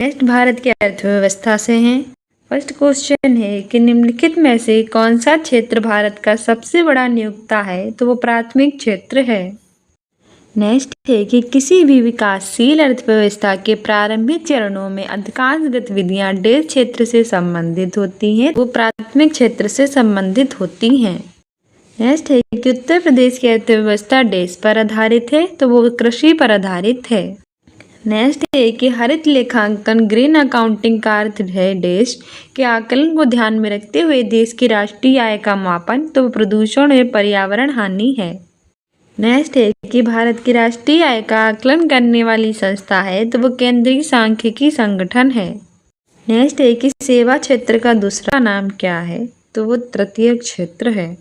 Next Bharat की अर्थव्यवस्था से हैं। फर्स्ट क्वेश्चन है कि निम्नलिखित में से कौन सा क्षेत्र भारत का सबसे बड़ा नियोक्ता है, तो वो प्राथमिक क्षेत्र है। नेक्स्ट है कि किसी भी विकासशील अर्थव्यवस्था के प्रारंभिक चरणों में अधिकांश गतिविधियां डैश क्षेत्र से संबंधित होती हैं, वो प्राथमिक क्षेत्र से संबंधित होती हैं। नेक्स्ट है कि उत्तर प्रदेश की अर्थव्यवस्था डैश पर आधारित है, तो वो कृषि पर आधारित है। नेक्स्ट है कि हरित लेखांकन ग्रीन अकाउंटिंग का अर्थ है डैश के आकलन को ध्यान में रखते हुए देश की राष्ट्रीय आय का मापन, तो प्रदूषण और पर्यावरण हानि है। नेक्स्ट है कि भारत की राष्ट्रीय आय का आकलन करने वाली संस्था है, तो वो केंद्रीय सांख्यिकी संगठन है। नेक्स्ट है कि सेवा क्षेत्र का दूसरा नाम क्या है, तो वो तृतीय क्षेत्र है।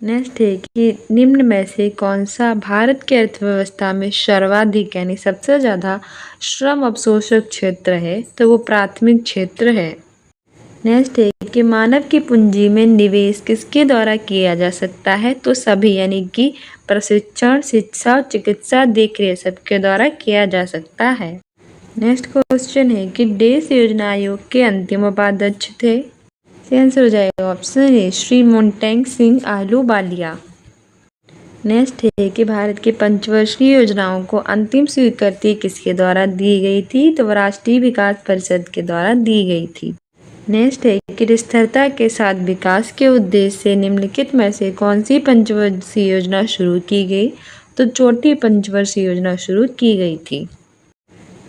नेक्स्ट है कि निम्न में से कौन सा भारत की अर्थव्यवस्था में सर्वाधिक यानी सबसे ज़्यादा श्रम अवशोषक क्षेत्र है, तो वो प्राथमिक क्षेत्र है। नेक्स्ट है कि मानव की पूंजी में निवेश किसके द्वारा किया जा सकता है, तो सभी यानी कि प्रशिक्षण, शिक्षा, चिकित्सा, देखरेख सबके द्वारा किया जा सकता है। नेक्स्ट क्वेश्चन है कि डैश योजना आयोग के अंतिम उपाध्यक्ष थे। आंसर हो जाएगा option A Shri Montek Singh Ahluwalia. Next है कि भारत की पंचवर्षीय योजनाओं को अंतिम स्वीकृति किसके द्वारा दी गई थी, तो राष्ट्रीय विकास परिषद के द्वारा दी गई थी। नेक्स्ट है कि स्थिरता के साथ विकास के उद्देश्य से निम्नलिखित में से कौन सी पंचवर्षीय योजना शुरू की गई, तो चौथी पंचवर्षीय योजना शुरू की गई थी।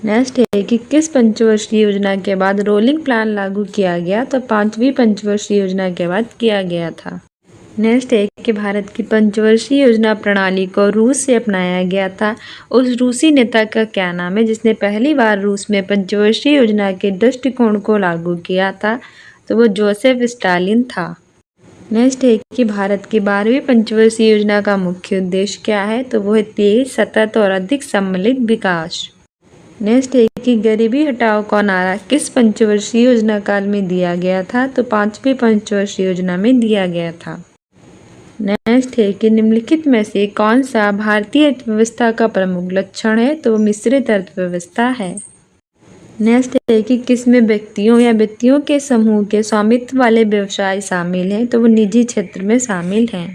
नेक्स्ट है कि किस पंचवर्षीय योजना के बाद रोलिंग प्लान लागू किया गया, तो पांचवी पंचवर्षीय योजना के बाद किया गया था। नेक्स्ट है कि भारत की पंचवर्षीय योजना प्रणाली को रूस से अपनाया गया था। उस रूसी नेता का क्या नाम है जिसने पहली बार रूस में पंचवर्षीय योजना के दृष्टिकोण को लागू किया था, तो वो जोसेफ स्टालिन था। नेक्स्ट है कि भारत की 12वीं पंचवर्षीय योजना का मुख्य उद्देश्य क्या है, तो वो है तेज, सतत और अधिक सम्मिलित विकास। नेक्स्ट है कि गरीबी हटाओ का नारा किस पंचवर्षीय योजना काल में दिया गया था, तो पांचवी पंचवर्षीय योजना में दिया गया था। नेक्स्ट है कि निम्नलिखित में से कौन सा भारतीय अर्थव्यवस्था का प्रमुख लक्षण है, तो वो मिश्रित अर्थव्यवस्था है। नेक्स्ट है कि किसमें व्यक्तियों या व्यक्तियों के समूह के स्वामित्व वाले व्यवसाय शामिल हैं, तो वो निजी क्षेत्र में शामिल हैं।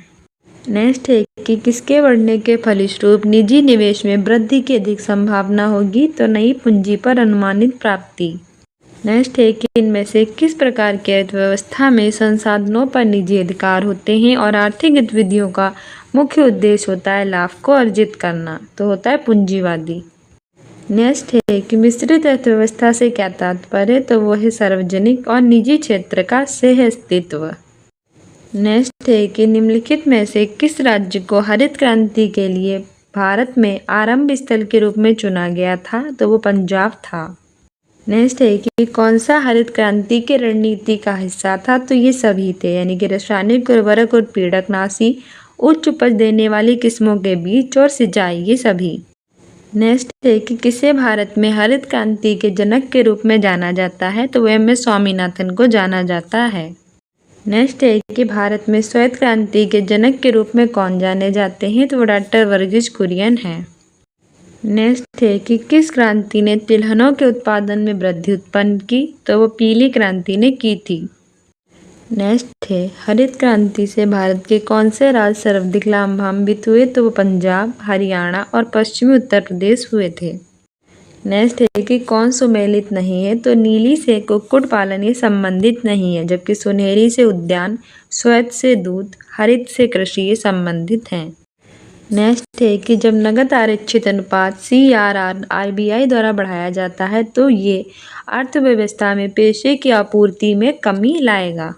नेक्स्ट है कि किसके बढ़ने के फलस्वरूप निजी निवेश में वृद्धि की अधिक संभावना होगी, तो नई पूंजी पर अनुमानित प्राप्ति। नेक्स्ट है कि इनमें से किस प्रकार की अर्थव्यवस्था में संसाधनों पर निजी अधिकार होते हैं और आर्थिक गतिविधियों का मुख्य उद्देश्य होता है लाभ को अर्जित करना, तो होता है पूंजीवादी। नेक्स्ट है कि मिश्रित अर्थव्यवस्था से क्या तात्पर्य है, तो वो है सार्वजनिक और निजी क्षेत्र का सह अस्तित्व। नेक्स्ट है कि निम्नलिखित में से किस राज्य को हरित क्रांति के लिए भारत में आरंभ स्थल के रूप में चुना गया था, तो वो पंजाब था। नेक्स्ट है कि कौन सा हरित क्रांति की रणनीति का हिस्सा था, तो ये सभी थे यानी कि रासायनिक उर्वरक और पीड़कनाशी, उच्च उपज देने वाली किस्मों के बीज और सिंचाई, ये सभी। नेक्स्ट है कि किसे भारत में हरित क्रांति के जनक के रूप में जाना जाता है, तो वह में स्वामीनाथन को जाना जाता है। नेक्स्ट है कि भारत में श्वेत क्रांति के जनक के रूप में कौन जाने जाते हैं, तो वो डॉक्टर वर्गीज कुरियन हैं। नेक्स्ट है कि किस क्रांति ने तिलहनों के उत्पादन में वृद्धि उत्पन्न की, तो वो पीली क्रांति ने की थी। नेक्स्ट है हरित क्रांति से भारत के कौन से राज्य सर्वाधिक लाभान्वित हुए, तो वो पंजाब, हरियाणा और पश्चिमी उत्तर प्रदेश हुए थे। नेक्स्ट है कि कौन सुमेलित नहीं है, तो नीली से कुक्कुट पालन ये संबंधित नहीं है, जबकि सुनहरी से उद्यान, श्वेत से दूध, हरित से कृषि ये संबंधित हैं। नेक्स्ट है कि जब नकद आरक्षित अनुपात CRR RBI द्वारा बढ़ाया जाता है, तो ये अर्थव्यवस्था में पैसे की आपूर्ति में कमी लाएगा।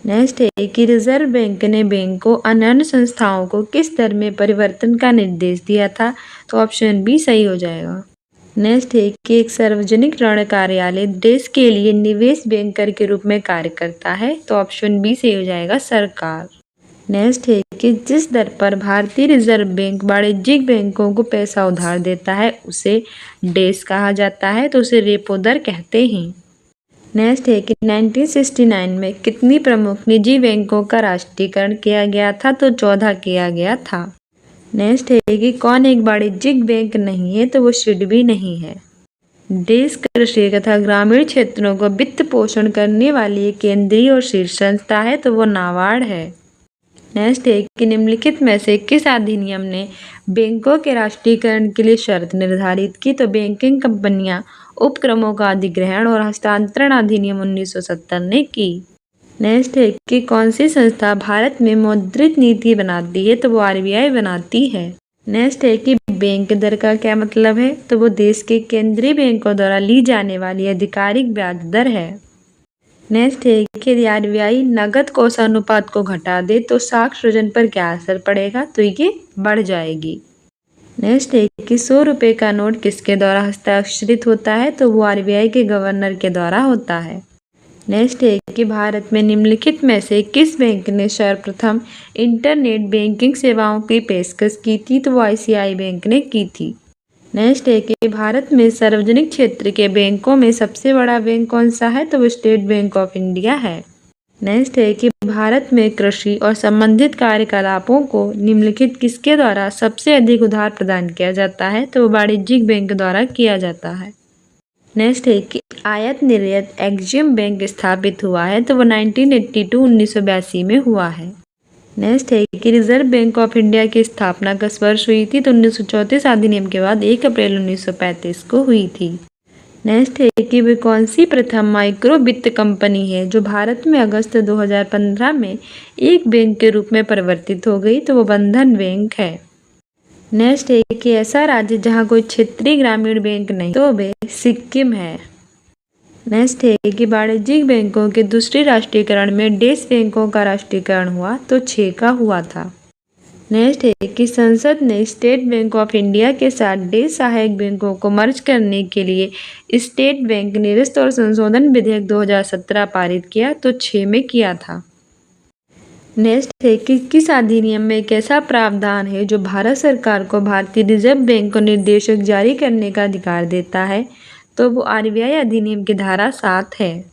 नेक्स्ट है कि रिजर्व बैंक ने बैंक को अन्य संस्थाओं को किस दर में परिवर्तन का निर्देश दिया था, तो ऑप्शन बी सही हो जाएगा। नेक्स्ट है कि एक सार्वजनिक ऋण कार्यालय देश के लिए निवेश बैंकर के रूप में कार्य करता है, तो ऑप्शन बी सही हो जाएगा सरकार। नेक्स्ट है कि जिस दर पर भारतीय रिजर्व बैंक वाणिज्यिक बैंकों को पैसा उधार देता है उसे डैश कहा जाता है, तो उसे रेपो दर कहते हैं। नेक्स्ट है कि 1969 में कितनी प्रमुख निजी बैंकों का राष्ट्रीयकरण किया गया था, तो 14 किया गया था। नेक्स्ट है कि कौन एक वाणिज्यिक बैंक नहीं है, तो वो सिडबी नहीं है। देश कृषि तथा ग्रामीण क्षेत्रों को वित्त पोषण करने वाली एक केंद्रीय और शीर्ष संस्था है, तो वो नाबार्ड है। नेक्स्ट है कि निम्नलिखित में से किस अधिनियम ने बैंकों के राष्ट्रीयकरण के लिए शर्त निर्धारित की? तो बैंकिंग कंपनियां उपक्रमों का अधिग्रहण और हस्तांतरण अधिनियम 1970 ने की। नेक्स्ट है कि कौन सी संस्था भारत में मौद्रिक नीति बनाती है? तो वो RBI बनाती है। नेक्स्ट है कि बैंक दर का क्या मतलब है? तो वो देश के केंद्रीय बैंकों द्वारा ली जाने वाली आधिकारिक ब्याज दर है। नेक्स्ट है कि यदि RBI नगद कोष अनुपात को घटा दे तो साख सृजन पर क्या असर पड़ेगा? तो ये बढ़ जाएगी। नेक्स्ट है कि 100 रुपये का नोट किसके द्वारा हस्ताक्षरित होता है? तो वो RBI के गवर्नर के द्वारा होता है। नेक्स्ट है कि भारत में निम्नलिखित में से किस बैंक ने सर्वप्रथम इंटरनेट बैंकिंग सेवाओं की पेशकश की थी? तो वो ICICI बैंक ने की थी। नेक्स्ट है कि भारत में सार्वजनिक क्षेत्र के बैंकों में सबसे बड़ा बैंक कौन सा है? तो वो स्टेट बैंक ऑफ इंडिया है। नेक्स्ट है कि भारत में कृषि और संबंधित कार्यकलापों को निम्नलिखित किसके द्वारा सबसे अधिक उधार प्रदान किया जाता है? तो वो वाणिज्यिक बैंक द्वारा किया जाता है। नेक्स्ट है कि आयात निर्यात एग्जिम बैंक स्थापित हुआ है? तो वो 1982 में हुआ है। नेक्स्ट है कि रिजर्व बैंक ऑफ इंडिया की स्थापना किस वर्ष हुई थी? तो 1934 अधिनियम के बाद 1 अप्रैल 1935 को हुई थी। नेक्स्ट है कि वे कौन सी प्रथम माइक्रो वित्त कंपनी है जो भारत में अगस्त 2015 में एक बैंक के रूप में परिवर्तित हो गई? तो वो बंधन बैंक है। नेक्स्ट है कि ऐसा राज्य जहां कोई क्षेत्रीय ग्रामीण बैंक नहीं, तो वे सिक्किम है। नेक्स्ट है कि वाणिज्यिक बैंकों के दूसरे राष्ट्रीयकरण में देश बैंकों का राष्ट्रीयकरण हुआ? तो 6 का हुआ था। नेक्स्ट है कि संसद ने स्टेट बैंक ऑफ इंडिया के साथ देश सहायक बैंकों को मर्ज करने के लिए स्टेट बैंक निरस्त और संशोधन विधेयक 2017 पारित किया? तो 6 में किया था। नेक्स्ट है कि किस अधिनियम में एक ऐसा प्रावधान है जो भारत सरकार को भारतीय रिजर्व बैंक को निर्देशक जारी करने का अधिकार देता है? तो वो RBI अधिनियम की धारा 7 है।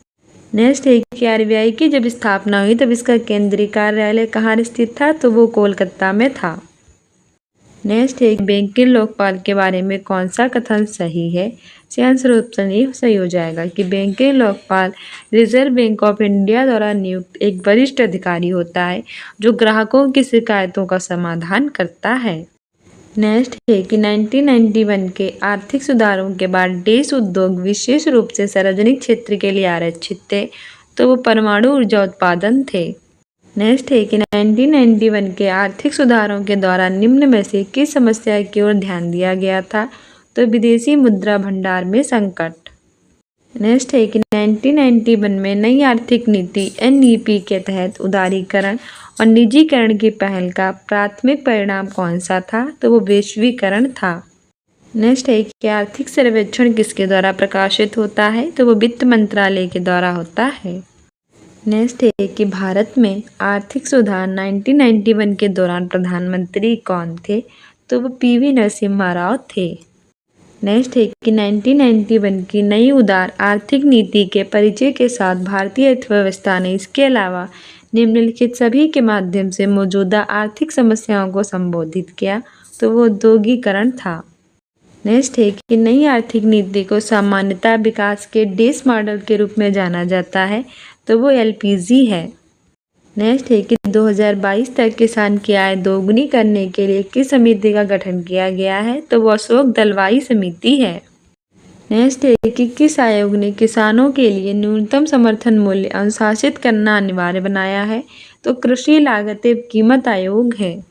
नेक्स्ट है कि RBI की जब स्थापना हुई तब इसका केंद्रीय कार्यालय कहाँ स्थित था? तो वो कोलकाता में था। नेक्स्ट है बैंकिंग लोकपाल के बारे में कौन सा कथन सही है? आंसर ऑप्शन ए सही हो जाएगा कि banking Lokpal reserve bank of India द्वारा नियुक्त एक वरिष्ठ अधिकारी होता है जो ग्राहकों की शिकायतों का समाधान करता है। नेक्स्ट है कि 1991 के आर्थिक सुधारों के बाद देश उद्योग विशेष रूप से सार्वजनिक क्षेत्र के लिए आरक्षित थे? तो वो परमाणु ऊर्जा उत्पादन थे। नेक्स्ट है कि 1991 के आर्थिक सुधारों के दौरान निम्न में से किस समस्या की ओर ध्यान दिया गया था? तो विदेशी मुद्रा भंडार में संकट। नेक्स्ट है कि 1991 में नई आर्थिक नीति NEP के तहत उदारीकरण और निजीकरण की पहल का प्राथमिक परिणाम कौन सा था? तो वो वैश्वीकरण था। नेक्स्ट है कि आर्थिक सर्वेक्षण किसके द्वारा प्रकाशित होता है? तो वो वित्त मंत्रालय के द्वारा होता है। नेक्स्ट है कि भारत में आर्थिक सुधार 1991 के दौरान प्रधानमंत्री कौन थे? तो वो PV नरसिम्हा राव थे। नेक्स्ट है कि 1991 की नई उदार आर्थिक नीति के परिचय के साथ भारतीय अर्थव्यवस्था ने इसके अलावा निम्नलिखित सभी के माध्यम से मौजूदा आर्थिक समस्याओं को संबोधित किया? तो वो औद्योगिकरण था। नेक्स्ट है कि नई आर्थिक नीति को सामान्यतः विकास के देश मॉडल के रूप में जाना जाता है? तो वो LPG है। नेक्स्ट है कि 2022 तक किसान की आय दोगुनी करने के लिए किस समिति का गठन किया गया है? तो वो अशोक दलवाई समिति है। नेक्स्ट है कि किस आयोग ने किसानों के लिए न्यूनतम समर्थन मूल्य अनुशासित करना अनिवार्य बनाया है? तो कृषि लागत एवं कीमत आयोग है।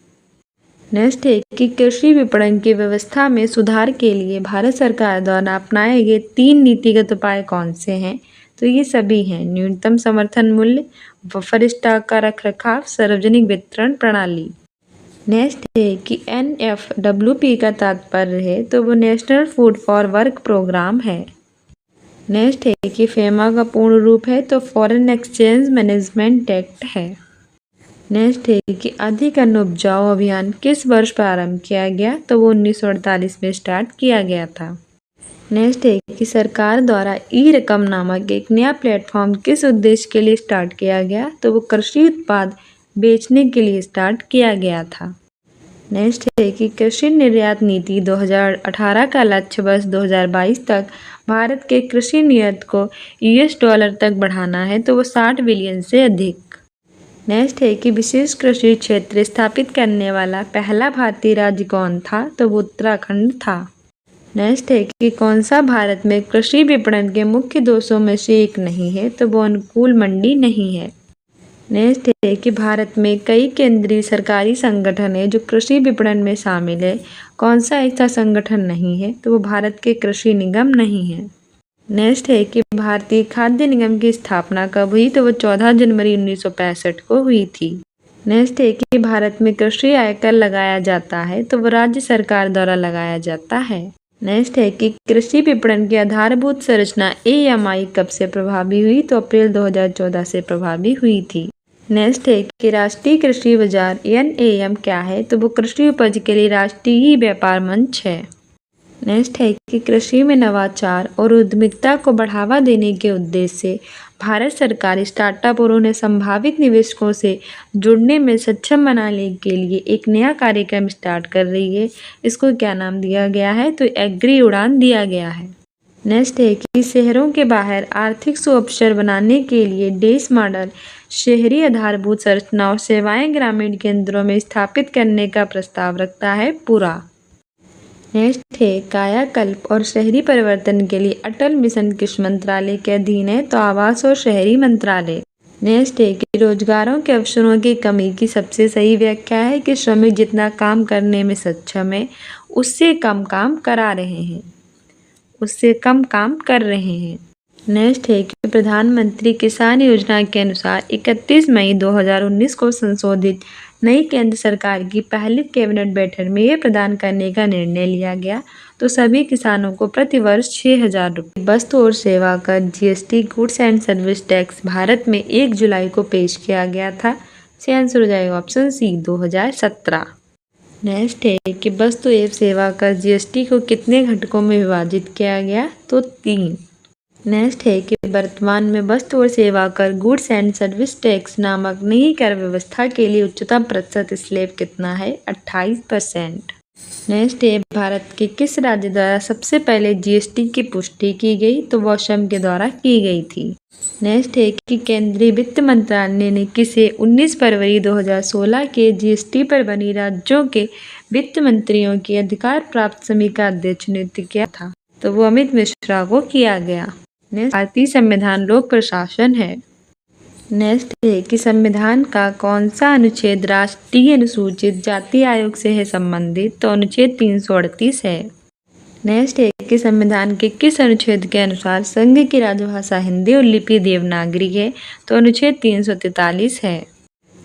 नेक्स्ट है कि कृषि विपणन की व्यवस्था में सुधार के लिए भारत सरकार द्वारा अपनाए गए 3 नीतिगत उपाय कौन से हैं? तो ये सभी हैं न्यूनतम समर्थन मूल्य, बफर स्टॉक का रखरखाव, सार्वजनिक वितरण प्रणाली। नेक्स्ट है कि NFWP का तात्पर्य है? तो वो national food for work programme है। नेक्स्ट है कि FEMA का पूर्ण रूप है? तो फॉरेन एक्सचेंज मैनेजमेंट एक्ट है। नेक्स्ट है कि अधिक अन्न उपजाओ अभियान किस वर्ष प्रारंभ किया गया? तो वो 1948 में स्टार्ट किया गया था। नेक्स्ट है कि सरकार द्वारा ई-रकम नामक एक नया प्लेटफॉर्म किस उद्देश्य के लिए स्टार्ट किया गया? तो वो कृषि उत्पाद बेचने के लिए स्टार्ट किया गया था। नेक्स्ट है कि कृषि निर्यात नीति 2018 का लक्ष्य वर्ष 2022 तक भारत के कृषि निर्यात को $US तक बढ़ाना है तो वो 60 बिलियन से अधिक। नेक्स्ट है कि विशेष कृषि क्षेत्र स्थापित करने वाला पहला भारतीय राज्य कौन था, तो वो उत्तराखंड था। नेक्स्ट है कि कौन सा भारत में कृषि विपणन के मुख्य दोषों में से एक नहीं है, तो वो अनुकूल मंडी नहीं है। नेक्स्ट है कि भारत में कई केंद्रीय सरकारी संगठन है जो कृषि विपणन में शामिल है, कौन सा ऐसा संगठन नहीं है, तो वो भारत के कृषि निगम नहीं है। नेक्स्ट है कि भारतीय खाद्य निगम की स्थापना कब हुई, तो वो 14 जनवरी 1965 को हुई थी। नेक्स्ट है कि भारत में कृषि आयकर लगाया जाता है, तो वो राज्य सरकार द्वारा लगाया जाता है। नेक्स्ट है कि कृषि विपणन की आधारभूत संरचना AMI कब से प्रभावी हुई, तो अप्रैल 2014 से प्रभावी हुई थी। नेक्स्ट है कि राष्ट्रीय कृषि बाजार NAM क्या है, तो वो कृषि उपज के लिए राष्ट्रीय व्यापार मंच है। नेक्स्ट है कि कृषि में नवाचार और उद्यमिता को बढ़ावा देने के उद्देश्य से भारत सरकार स्टार्टअप और उन्हें संभावित निवेशकों से जुड़ने में सक्षम बनाने के लिए एक नया कार्यक्रम स्टार्ट कर रही है। इसको क्या नाम दिया गया है, तो एग्री उड़ान दिया गया है। नेक्स्ट है कि शहरों के बाहर आर्थिक सुअवसर बनाने के लिए देश मॉडल शहरी आधारभूत संरचना और सेवाएं ग्रामीण केंद्रों में स्थापित करने का प्रस्ताव रखता है पूरा। नेक्स्ट है कायाकल्प और शहरी परिवर्तन के लिए अटल मिशन किस मंत्रालय के अधीन है, तो आवास और शहरी मंत्रालय। नेक्स्ट है कि रोजगारों के अवसरों की कमी की सबसे सही व्याख्या है कि श्रमिक जितना काम करने में सक्षम है उससे कम काम करा रहे हैं, उससे कम काम कर रहे हैं। नेक्स्ट है कि प्रधानमंत्री किसान योजना के अनुसार 31 मई 2019 को संशोधित नई केंद्र सरकार की पहली कैबिनेट बैठक में यह प्रदान करने का निर्णय लिया गया, तो सभी किसानों को प्रति वर्ष 6,000 रुपये। वस्तु और सेवा कर GST goods and service tax Bharat में 1 जुलाई को पेश किया गया था। इसका आंसर हो जाएगा ऑप्शन C 2017। नेक्स्ट है कि वस्तु एवं सेवा कर GST को कितने घटकों में विभाजित किया गया, तो 3। नेक्स्ट है कि वर्तमान में वस्तु और सेवा कर गुड्स एंड सर्विस टैक्स नामक नई कर व्यवस्था के लिए उच्चतम प्रतिशत स्लैब कितना है, 28%। नेक्स्ट है भारत के किस राज्य द्वारा सबसे पहले GST की पुष्टि की गई, तो वो असम के द्वारा की गई थी। नेक्स्ट है कि केंद्रीय वित्त मंत्रालय ने किसे 19 फरवरी 2016 के GST पर बनी राज्यों के वित्त मंत्रियों की अधिकार प्राप्त समिति का अध्यक्ष नियुक्त किया था, तो वो अमित मिश्रा को किया गया। भारतीय संविधान लोक प्रशासन है। नेक्स्ट है कि संविधान का कौन सा अनुच्छेद राष्ट्रीय अनुसूचित जाति आयोग से है संबंधित, तो अनुच्छेद 338 है। नेक्स्ट है कि संविधान के किस अनुच्छेद के अनुसार संघ की राजभाषा हिंदी और लिपि देवनागरी है, तो अनुच्छेद 343 है।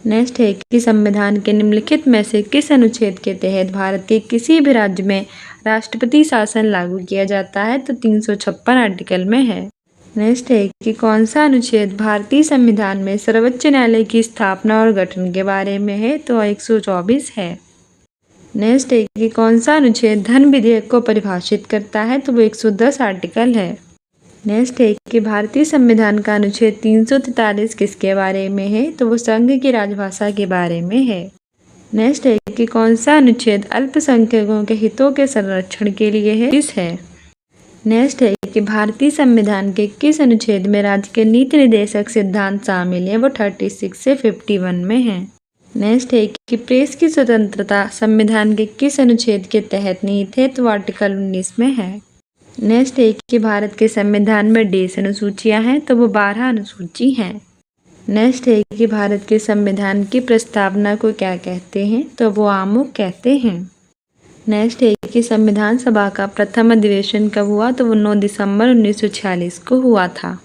नेक्स्ट है कि संविधान के निम्नलिखित में से किस अनुच्छेद के तहत भारत के किसी भी राज्य में राष्ट्रपति शासन लागू किया जाता है, तो 356 आर्टिकल में है। नेक्स्ट है कि कौन सा अनुच्छेद भारतीय संविधान में सर्वोच्च न्यायालय की स्थापना और गठन के बारे में है, तो 124 है। नेक्स्ट है कि कौन सा अनुच्छेद धन विधेयक को परिभाषित करता है, तो वो 110 आर्टिकल है। नेक्स्ट है कि भारतीय संविधान का अनुच्छेद 343 किसके बारे में है, तो वो संघ की राजभाषा के बारे में है। नेक्स्ट है कि कौन सा अनुच्छेद अल्पसंख्यकों के हितों के संरक्षण के लिए है, किस है। नेक्स्ट है कि भारतीय संविधान के किस अनुच्छेद में राज्य के नीति निर्देशक सिद्धांत शामिल है, वो 36 से 51 में है। नेक्स्ट है कि प्रेस की स्वतंत्रता संविधान के किस अनुच्छेद के तहत निहित है, तो आर्टिकल 19 में है। नेक्स्ट है कि भारत के संविधान में देश अनुसूचियां हैं, तो वो 12 अनुसूची हैं। नेक्स्ट है कि भारत के संविधान की प्रस्तावना को क्या कहते हैं, तो वो आमुख कहते हैं। नेक्स्ट है कि संविधान सभा का प्रथम अधिवेशन कब हुआ, तो वो 9 दिसंबर 1946 को हुआ था।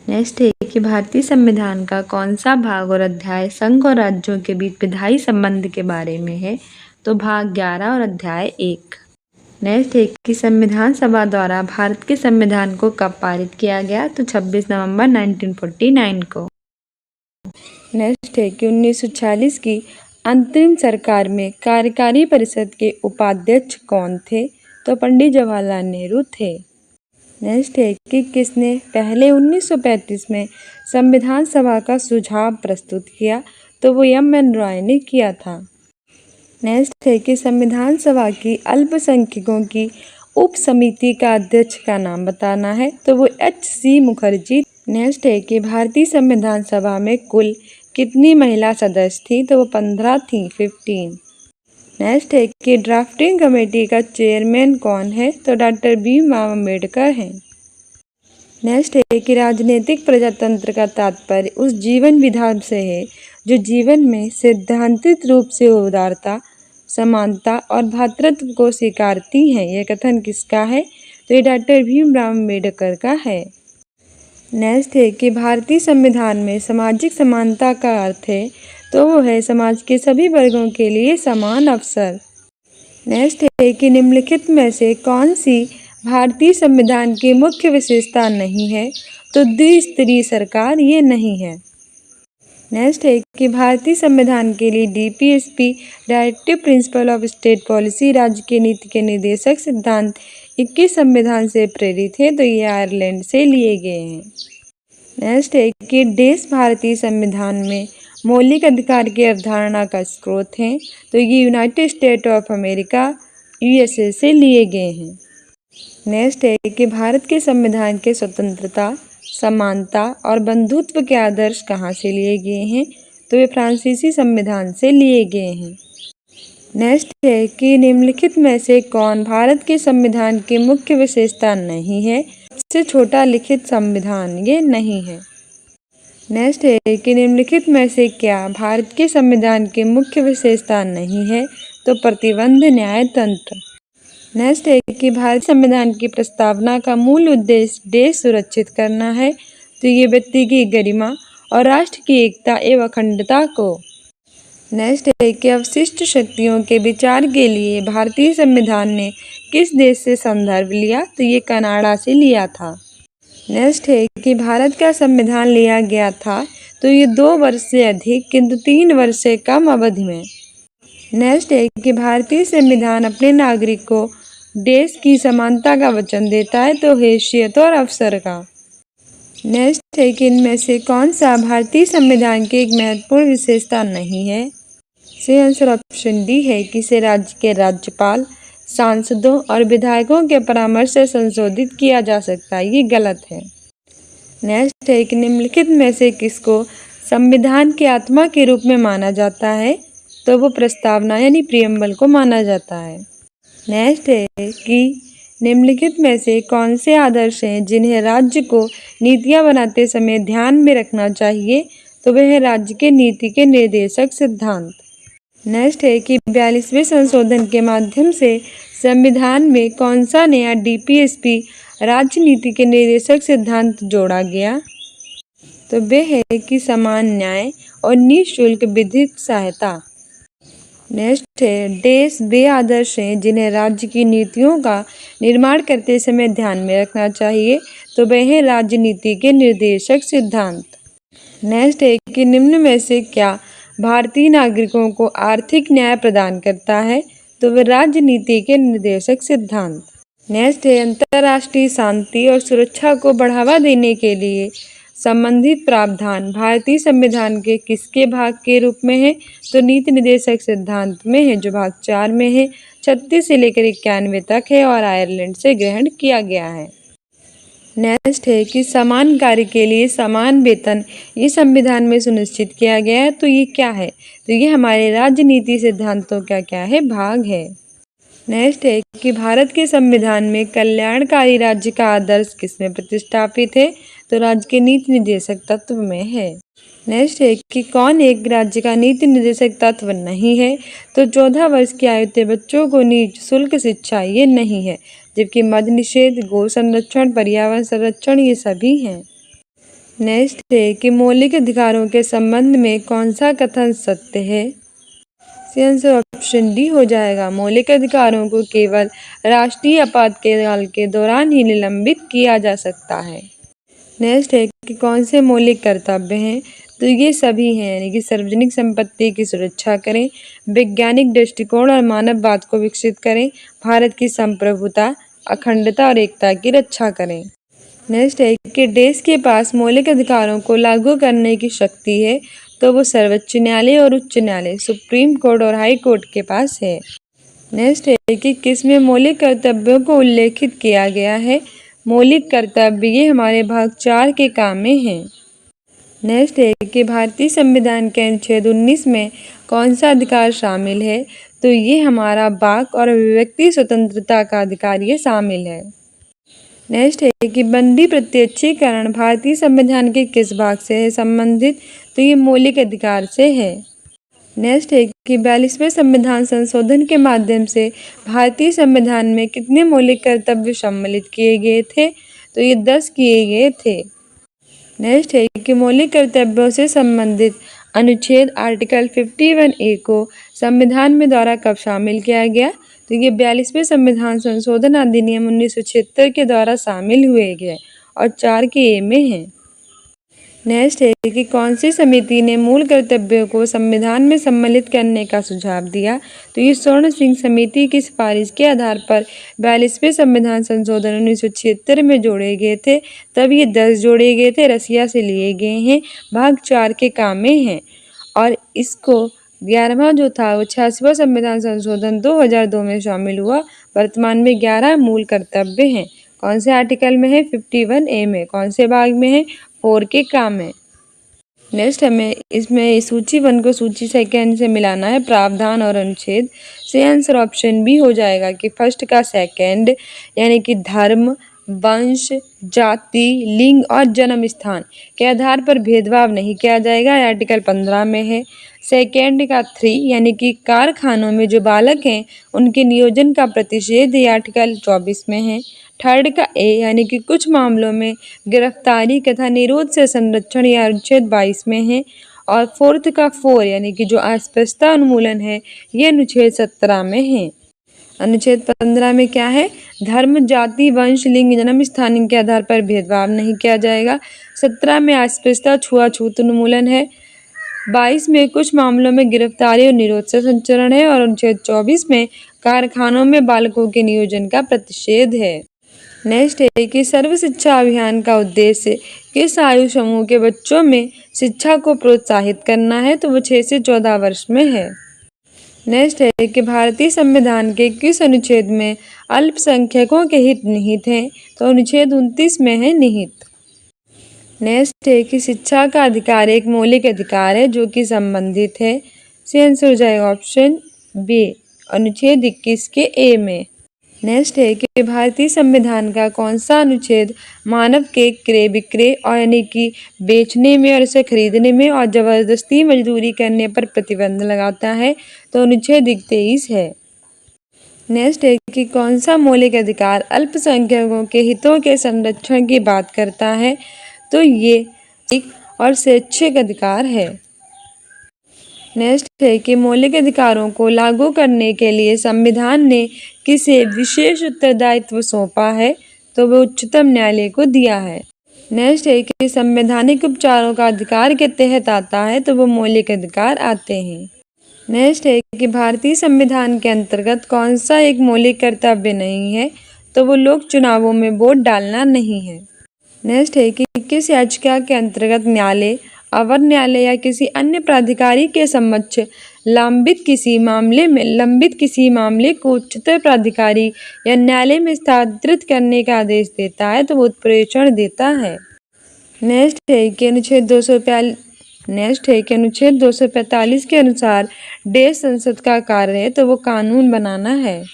नेक्स्ट है कि भारतीय संविधान का कौन सा भाग और अध्याय संघ और राज्यों के बीच विधायी संबंध के बारे में है, तो भाग 11 और अध्याय 1। नेक्स्ट है कि संविधान सभा द्वारा भारत के संविधान को कब पारित किया गया, तो 26 नवंबर 1949 को। नेक्स्ट है कि 1946 की अंतरिम सरकार में कार्यकारी परिषद के उपाध्यक्ष कौन थे, तो पंडित जवाहरलाल नेहरू थे। नेक्स्ट है कि किसने पहले 1935 में संविधान सभा का सुझाव प्रस्तुत किया, तो वो M.N. रॉय ने किया था। नेक्स्ट है कि संविधान सभा की अल्पसंख्यकों की उप समिति का अध्यक्ष का नाम बताना है, तो वो H.C. मुखर्जी। नेक्स्ट है कि भारतीय संविधान सभा में कुल कितनी महिला सदस्य थी, तो वो 15 थी, 15। नेक्स्ट है कि ड्राफ्टिंग कमेटी का चेयरमैन कौन है, तो डॉक्टर भीमराव अम्बेडकर हैं। नेक्स्ट है कि राजनीतिक प्रजातंत्र का तात्पर्य उस जीवन विधान से है जो जीवन में सैद्धांतिक रूप से उदारता, समानता और भ्रातृत्व को स्वीकारती है। यह कथन किसका है, तो ये डॉक्टर भीमराव अम्बेडकर का है। नेक्स्ट है कि भारतीय संविधान में सामाजिक समानता का अर्थ है, तो वो है समाज के सभी वर्गों के लिए समान अवसर। नेक्स्ट है कि निम्नलिखित में से कौन सी भारतीय संविधान की मुख्य विशेषता नहीं है, तो द्विस्तरीय सरकार ये नहीं है। नेक्स्ट है कि भारतीय संविधान के लिए DPSP directive principle of state policy राज्य की नीति के निर्देशक सिद्धांत 21 संविधान से प्रेरित है, तो ये आयरलैंड से लिए गए हैं। नेक्स्ट है कि देश भारतीय संविधान में मौलिक अधिकार की अवधारणा का स्रोत है, तो ये United state of America USA से लिए गए हैं। नेक्स्ट है कि भारत के संविधान के स्वतंत्रता, समानता और बंधुत्व के आदर्श कहाँ से लिए गए हैं, तो वे फ्रांसीसी संविधान से लिए गए हैं। नेक्स्ट है कि निम्नलिखित में से कौन भारत के संविधान की मुख्य विशेषता नहीं है, सबसे छोटा लिखित संविधान ये नहीं है। नेक्स्ट है कि निम्नलिखित में से क्या भारत के संविधान की मुख्य विशेषता नहीं है, तो प्रतिबंध न्याय तंत्र। नेक्स्ट है कि भारतीय संविधान की प्रस्तावना का मूल उद्देश्य देश सुरक्षित करना है, तो ये व्यक्ति की गरिमा और राष्ट्र की एकता एवं अखंडता को। नेक्स्ट है कि अवशिष्ट शक्तियों के विचार के लिए भारतीय संविधान ने किस देश से संदर्भ लिया, तो ये कनाडा से लिया था। नेक्स्ट है कि भारत का संविधान लिया गया था, तो ये 2 वर्ष से अधिक किंतु 3 वर्ष से कम अवधि में। नेक्स्ट है कि भारतीय संविधान अपने नागरिक को देश की समानता का वचन देता है, तो हैसियत और अवसर का। नेक्स्ट है कि इनमें से कौन सा भारतीय संविधान की एक महत्वपूर्ण विशेषता नहीं है, सही आंसर ऑप्शन डी है कि इसे राज्य के राज्यपाल, सांसदों और विधायकों के परामर्श से संशोधित किया जा सकता है, ये गलत है। नेक्स्ट है कि निम्नलिखित में से किसको संविधान की आत्मा के रूप में माना जाता है, तो वो प्रस्तावना यानी प्रियम्बल को माना जाता है। नेक्स्ट है कि निम्नलिखित में से कौन से आदर्श हैं जिन्हें राज्य को नीतियां बनाते समय ध्यान में रखना चाहिए, तो वह है राज्य के नीति के निर्देशक सिद्धांत। नेक्स्ट है कि 42वें संशोधन के माध्यम से संविधान में कौन सा नया DPSP राज्य नीति के निर्देशक सिद्धांत जोड़ा गया, तो वह है कि समान न्याय और निःशुल्क विधिक सहायता। नेक्स्ट है देश वे आदर्श हैं जिन्हें राज्य की नीतियों का निर्माण करते समय ध्यान में रखना चाहिए, तो वह है राजनीति के निर्देशक सिद्धांत। नेक्स्ट है कि निम्न में से क्या भारतीय नागरिकों को आर्थिक न्याय प्रदान करता है, तो वह राजनीति के निर्देशक सिद्धांत। नेक्स्ट है अंतर्राष्ट्रीय शांति और सुरक्षा को बढ़ावा देने के लिए संबंधित प्रावधान भारतीय संविधान के किसके भाग के रूप में है, तो नीति निर्देशक सिद्धांत में है, जो भाग 4 में है, 36 से लेकर 91 तक है और आयरलैंड से ग्रहण किया गया है। नेक्स्ट है कि समान कार्य के लिए समान वेतन ये संविधान में सुनिश्चित किया गया है, तो ये क्या है, तो ये हमारे राजनीति सिद्धांतों का क्या है, भाग है। नेक्स्ट है कि भारत के संविधान में कल्याणकारी राज्य का आदर्श किसमें प्रतिष्ठापित है, तो राज्य के नीति निर्देशक तत्व में है। नेक्स्ट है कि कौन एक राज्य का नीति निर्देशक तत्व नहीं है, तो 14 वर्ष की आयु तक बच्चों को निःशुल्क शिक्षा ये नहीं है, जबकि मद्य निषेध, गौ संरक्षण, पर्यावरण संरक्षण ये सभी हैं। नेक्स्ट है कि मौलिक अधिकारों के संबंध में कौन सा कथन सत्य है, आंसर ऑप्शन डी हो जाएगा। मौलिक अधिकारों को केवल राष्ट्रीय आपातकाल के दौरान ही निलंबित किया जा सकता है। नेक्स्ट है कि कौन से मौलिक कर्तव्य हैं, तो ये सभी हैं, यानी कि सार्वजनिक संपत्ति की सुरक्षा करें, वैज्ञानिक दृष्टिकोण और मानववाद को विकसित करें, भारत की संप्रभुता, अखंडता और एकता की रक्षा करें। नेक्स्ट है कि देश के पास मौलिक अधिकारों को लागू करने की शक्ति है, तो वो सर्वोच्च न्यायालय और उच्च न्यायालय, सुप्रीम कोर्ट और हाई कोर्ट के पास है। नेक्स्ट है कि किसमें मौलिक कर्तव्यों को उल्लेखित किया गया है। मौलिक कर्तव्य ये हमारे भाग 4 के काम में हैं। नेक्स्ट है कि भारतीय संविधान के अनुच्छेद 19 में कौन सा अधिकार शामिल है। तो ये हमारा वाक और अभिव्यक्ति स्वतंत्रता का अधिकार ये शामिल है। नेक्स्ट है कि बंदी प्रत्यक्षीकरण भारतीय संविधान के किस भाग से है संबंधित। तो ये मौलिक अधिकार से है। नेक्स्ट है कि 42वें संविधान संशोधन के माध्यम से भारतीय संविधान में कितने मौलिक कर्तव्य सम्मिलित किए गए थे। तो ये 10 किए गए थे। नेक्स्ट है कि मौलिक कर्तव्यों से संबंधित अनुच्छेद आर्टिकल 51A को संविधान में द्वारा कब शामिल किया गया। तो ये 42वें संविधान संशोधन अधिनियम 1976 के द्वारा शामिल हुए गए और 4 के ए में है। नेक्स्ट है कि कौन सी समिति ने मूल कर्तव्यों को संविधान में सम्मिलित करने का सुझाव दिया। तो ये स्वर्ण सिंह समिति की सिफारिश के आधार पर 42वें संविधान संशोधन 1976 में जोड़े गए थे। तब ये 10 जोड़े गए थे, रसिया से लिए गए हैं, भाग 4 के काम में हैं। और इसको 11वां जो था वो 86वां संविधान संशोधन 2002 में शामिल हुआ। वर्तमान में 11 मूल कर्तव्य हैं। कौन से आर्टिकल में है 51A में। कौन से भाग में है 4 के काम है। नेक्स्ट हमें इसमें सूची 1 को सूची 2 से मिलाना है, प्रावधान और अनुच्छेद से। आंसर ऑप्शन बी हो जाएगा कि फर्स्ट का सेकंड यानी कि धर्म, वंश, जाति, लिंग और जन्म स्थान के आधार पर भेदभाव नहीं किया जाएगा, आर्टिकल 15 में है। सेकेंड का 3 यानी कि कारखानों में जो बालक हैं उनके नियोजन का प्रतिषेध, ये आर्टिकल 24 में है। थर्ड का ए यानी कि कुछ मामलों में गिरफ्तारी तथा निरोध से संरक्षण, या अनुच्छेद 22 में है। और फोर्थ का 4 यानी कि जो अस्पृश्यता उन्मूलन है, ये अनुच्छेद 17 में है। अनुच्छेद 15 में क्या है, धर्म, जाति, वंश, लिंग, जन्म स्थान के आधार पर भेदभाव नहीं किया जाएगा। 17 में अस्पृश्यता छुआछूत उन्मूलन है। 22 में कुछ मामलों में गिरफ्तारी और निरोध से संचरण है। और अनुच्छेद 24 में कारखानों में बालकों के नियोजन का प्रतिषेध है। नेक्स्ट है कि सर्व शिक्षा अभियान का उद्देश्य किस आयु समूह के बच्चों में शिक्षा को प्रोत्साहित करना है। तो वो 6 से 14 वर्ष में है। नेक्स्ट है कि भारतीय संविधान के किस अनुच्छेद में अल्पसंख्यकों के हित निहित हैं। तो अनुच्छेद 29 में है निहित। नेक्स्ट है कि शिक्षा का अधिकार एक मौलिक अधिकार है जो कि संबंधित है। से आंसर हो जाएगा ऑप्शन बी, अनुच्छेद 21 के ए में। नेक्स्ट है कि भारतीय संविधान का कौन सा अनुच्छेद मानव के क्रय विक्रय और यानी कि बेचने में और इसे खरीदने में और जबरदस्ती मजदूरी करने पर प्रतिबंध लगाता है। तो अनुच्छेद 23 है। नेक्स्ट है कि कौन सा मौलिक अधिकार अल्पसंख्यकों के हितों के संरक्षण की बात करता है। तो ये एक और स्वैच्छिक अधिकार है। नेक्स्ट है कि मौलिक अधिकारों को लागू करने के लिए संविधान ने किसे विशेष उत्तरदायित्व सौंपा है। तो वो उच्चतम न्यायालय को दिया है। नेक्स्ट है कि संवैधानिक उपचारों का अधिकार के तहत आता है। तो वो मौलिक अधिकार आते हैं। नेक्स्ट है कि भारतीय संविधान के अंतर्गत कौन सा एक मौलिक कर्तव्य नहीं है। तो वो लोक चुनावों में वोट डालना नहीं है। नेक्स्ट है कि किस याचिका के अंतर्गत न्यायालय, अवर न्यायालय या किसी अन्य प्राधिकारी के समक्ष लंबित किसी मामले को उच्चतर प्राधिकारी या न्यायालय में स्थानांतरित करने का आदेश देता है। तो वो उत्प्रेषण देता है। नेक्स्ट है कि अनुच्छेद 245 के अनुसार देश संसद का कार्य है। तो वो कानून बनाना है।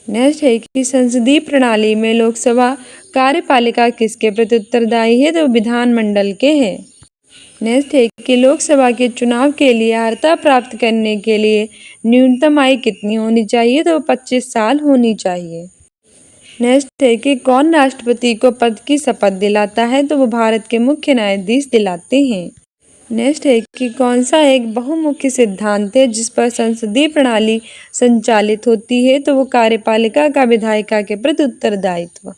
नेक्स्ट है कि संसदीय प्रणाली में लोकसभा कार्यपालिका किसके प्रति उत्तरदायी है। तो विधानमंडल के है। नेक्स्ट है कि लोकसभा के चुनाव के लिए अर्हता प्राप्त करने के लिए न्यूनतम आयु कितनी होनी चाहिए। तो 25 साल होनी चाहिए। नेक्स्ट है कि कौन राष्ट्रपति को पद की शपथ दिलाता है। तो वो भारत के मुख्य न्यायाधीश दिलाते हैं। नेक्स्ट है कि कौन सा एक बहुमुखी सिद्धांत है जिस पर संसदीय प्रणाली संचालित होती है। तो वो कार्यपालिका का विधायिका के प्रति उत्तरदायित्व।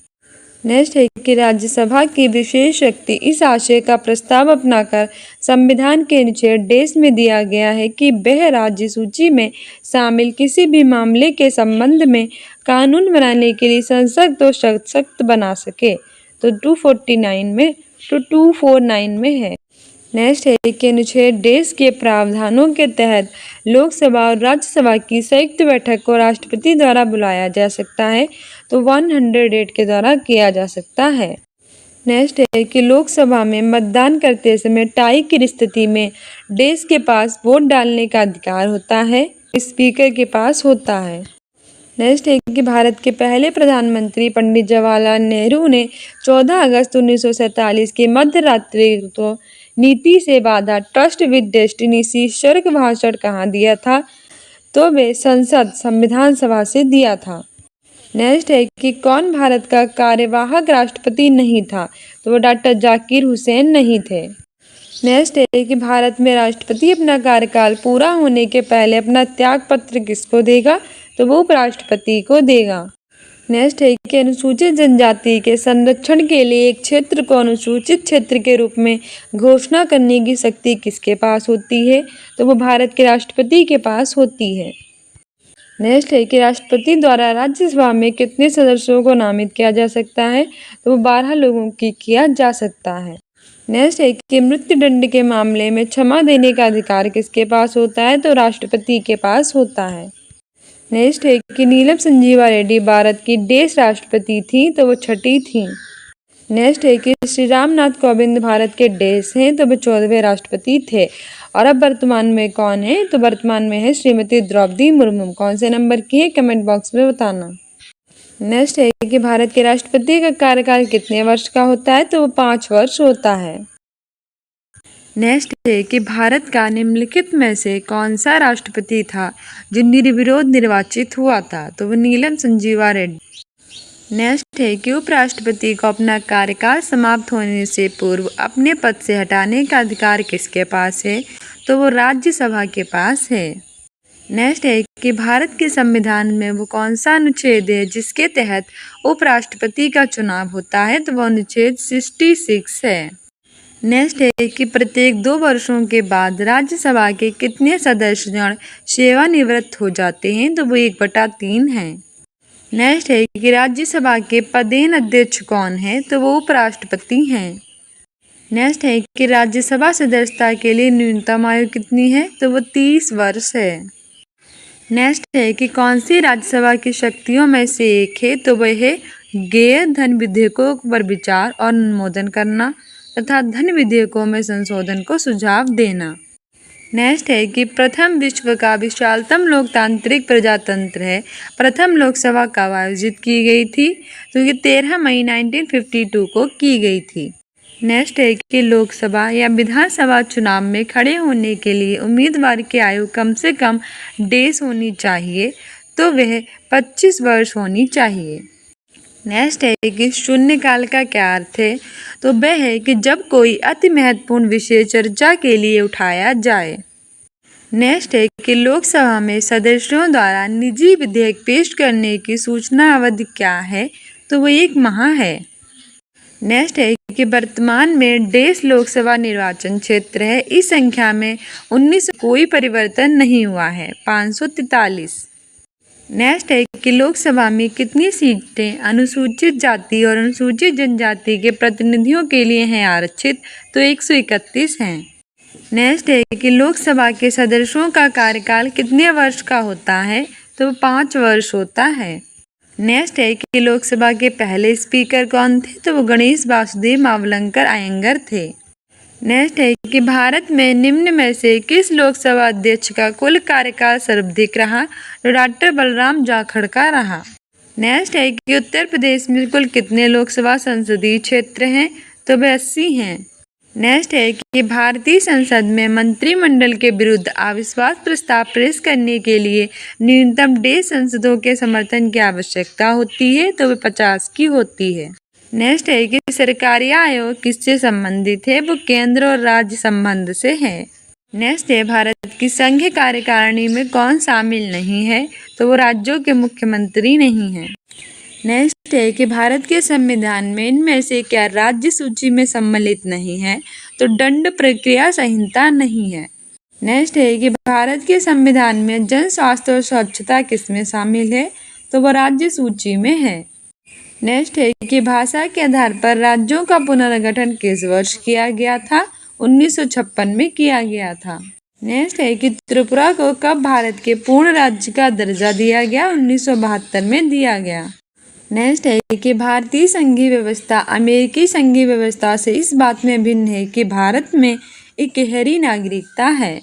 नेक्स्ट है कि राज्यसभा की विशेष शक्ति इस आशय का प्रस्ताव अपनाकर संविधान के अनुच्छेद देश में दिया गया है कि वह राज्य सूची में शामिल किसी भी मामले के संबंध में कानून बनाने के लिए संसद को सशक्त बना सके। तो 249 में है। नेक्स्ट है कि अनुच्छेद देश के प्रावधानों के तहत लोकसभा और राज्यसभा की संयुक्त बैठक को राष्ट्रपति द्वारा बुलाया जा सकता है, तो 108 के द्वारा किया जा सकता है। नेक्स्ट है कि लोकसभा में मतदान करते समय टाई की स्थिति में देश के पास वोट डालने का अधिकार होता है, स्पीकर के पास होता है। नेक्स्ट है कि भारत के पहले प्रधानमंत्री पंडित जवाहरलाल नेहरू ने 14 अगस्त 1947 के मध्यरात्रि नीति से बाधा ट्रस्ट विद डेस्टिनी शीर्षक भाषण कहाँ दिया था, तो वे संविधान सभा से दिया था। नेक्स्ट है कि कौन भारत का कार्यवाहक राष्ट्रपति नहीं था, तो वो डॉक्टर जाकिर हुसैन नहीं थे। नेक्स्ट है कि भारत में राष्ट्रपति अपना कार्यकाल पूरा होने के पहले अपना त्याग पत्र किसको देगा, तो वो उपराष्ट्रपति को देगा। नेक्स्ट है कि अनुसूचित जनजाति के संरक्षण के लिए एक क्षेत्र को अनुसूचित क्षेत्र के रूप में घोषणा करने की शक्ति किसके पास होती है, तो वो भारत के राष्ट्रपति के पास होती है। नेक्स्ट है कि राष्ट्रपति द्वारा राज्यसभा में कितने सदस्यों को नामित किया जा सकता है, तो वो 12 लोगों की किया जा सकता है। नेक्स्ट है कि मृत्युदंड के मामले में क्षमा देने का अधिकार किसके पास होता है, तो राष्ट्रपति के पास होता है। नेक्स्ट है कि नीलम संजीवा रेड्डी भारत की देश राष्ट्रपति थी, तो वो 6ठी थी। नेक्स्ट है कि श्री रामनाथ कोविंद भारत के देश हैं, तो वो 14वें राष्ट्रपति थे। और अब वर्तमान में कौन है, तो वर्तमान में है श्रीमती द्रौपदी मुर्मू। कौन से नंबर की है, कमेंट बॉक्स में बताना। नेक्स्ट है कि भारत के राष्ट्रपति का कार्यकाल कितने वर्ष का होता है, तो वो 5 वर्ष होता है। नेक्स्ट है कि भारत का निम्नलिखित में से कौन सा राष्ट्रपति था जो निर्विरोध निर्वाचित हुआ था, तो वो नीलम संजीवा रेड्डी। नेक्स्ट है कि उपराष्ट्रपति को अपना कार्यकाल समाप्त होने से पूर्व अपने पद से हटाने का अधिकार किसके पास है, तो वो राज्यसभा के पास है। नेक्स्ट है कि भारत के संविधान में वो कौन सा अनुच्छेद है जिसके तहत उपराष्ट्रपति का चुनाव होता है, तो वो अनुच्छेद 66 है। नेक्स्ट है कि प्रत्येक 2 वर्षों के बाद राज्यसभा के कितने सदस्यगण सेवानिवृत्त हो जाते हैं, तो वो 1/3 है। नेक्स्ट है कि राज्यसभा के पदेन अध्यक्ष कौन है, तो वो उपराष्ट्रपति हैं। नेक्स्ट है कि राज्यसभा सदस्यता के लिए न्यूनतम आयु कितनी है, तो वो 30 वर्ष है। नेक्स्ट है कि कौन सी राज्यसभा की शक्तियों में से एक है, तो वह है गैर धन विधेयकों पर विचार और अनुमोदन करना तथा धन विधेयकों में संशोधन को सुझाव देना। नेक्स्ट है कि प्रथम विश्व का विशालतम लोकतांत्रिक प्रजातंत्र है प्रथम लोकसभा कब आयोजित की गई थी, तो ये 13 मई 1952 को की गई थी। नेक्स्ट है कि लोकसभा या विधानसभा चुनाव में खड़े होने के लिए उम्मीदवार की आयु कम से कम 1.5 होनी चाहिए, तो वह 25 वर्ष होनी चाहिए। नेक्स्ट है कि शून्यकाल का क्या अर्थ है, तो वह है कि जब कोई अति महत्वपूर्ण विषय चर्चा के लिए उठाया जाए। नेक्स्ट है कि लोकसभा में सदस्यों द्वारा निजी विधेयक पेश करने की सूचना अवधि क्या है, तो वो 1 माह है। नेक्स्ट है कि वर्तमान में देश लोकसभा निर्वाचन क्षेत्र है, इस संख्या में 19 कोई परिवर्तन नहीं हुआ है, 543। नेक्स्ट है कि लोकसभा में कितनी सीटें अनुसूचित जाति और अनुसूचित जनजाति के प्रतिनिधियों के लिए हैं आरक्षित, तो 131 हैं। नेक्स्ट है कि लोकसभा के सदस्यों का कार्यकाल कितने वर्ष का होता है, तो 5 वर्ष होता है। नेक्स्ट है कि लोकसभा के पहले स्पीकर कौन थे, तो वो गणेश वासुदेव मावलंकर अयंगर थे। नेक्स्ट है कि भारत में निम्न में से किस लोकसभा अध्यक्ष का कुल कार्यकाल सर्वाधिक रहा, तो डॉक्टर बलराम जाखड़ का रहा। नेक्स्ट है कि उत्तर प्रदेश में कुल कितने लोकसभा संसदीय क्षेत्र हैं, तो वे 80 हैं। नेक्स्ट है कि भारतीय संसद में मंत्रिमंडल के विरुद्ध अविश्वास प्रस्ताव पेश करने के लिए न्यूनतम 1.5 सांसदों के समर्थन की आवश्यकता होती है, तो वे 50 की होती है। नेक्स्ट है कि सरकारी आयोग किससे संबंधित है, वो केंद्र और राज्य संबंध से है। नेक्स्ट है भारत की संघ कार्यकारिणी में कौन शामिल नहीं है, तो वो राज्यों के मुख्यमंत्री नहीं हैं। नेक्स्ट है कि भारत के संविधान में इनमें से क्या राज्य सूची में सम्मिलित नहीं है, तो दंड प्रक्रिया संहिता नहीं है। नेक्स्ट है कि भारत के संविधान में जन स्वास्थ्य और स्वच्छता किसमें शामिल है, तो वो राज्य सूची में है। नेक्स्ट है कि भाषा के आधार पर राज्यों का पुनर्गठन किस वर्ष किया गया था, 1956 में किया गया था। नेक्स्ट है कि त्रिपुरा को कब भारत के पूर्ण राज्य का दर्जा दिया गया? 1972 में दिया गया। नेक्स्ट है कि भारतीय संघीय व्यवस्था अमेरिकी संघीय व्यवस्था से इस बात में भिन्न है कि भारत में इकहरी नागरिकता है।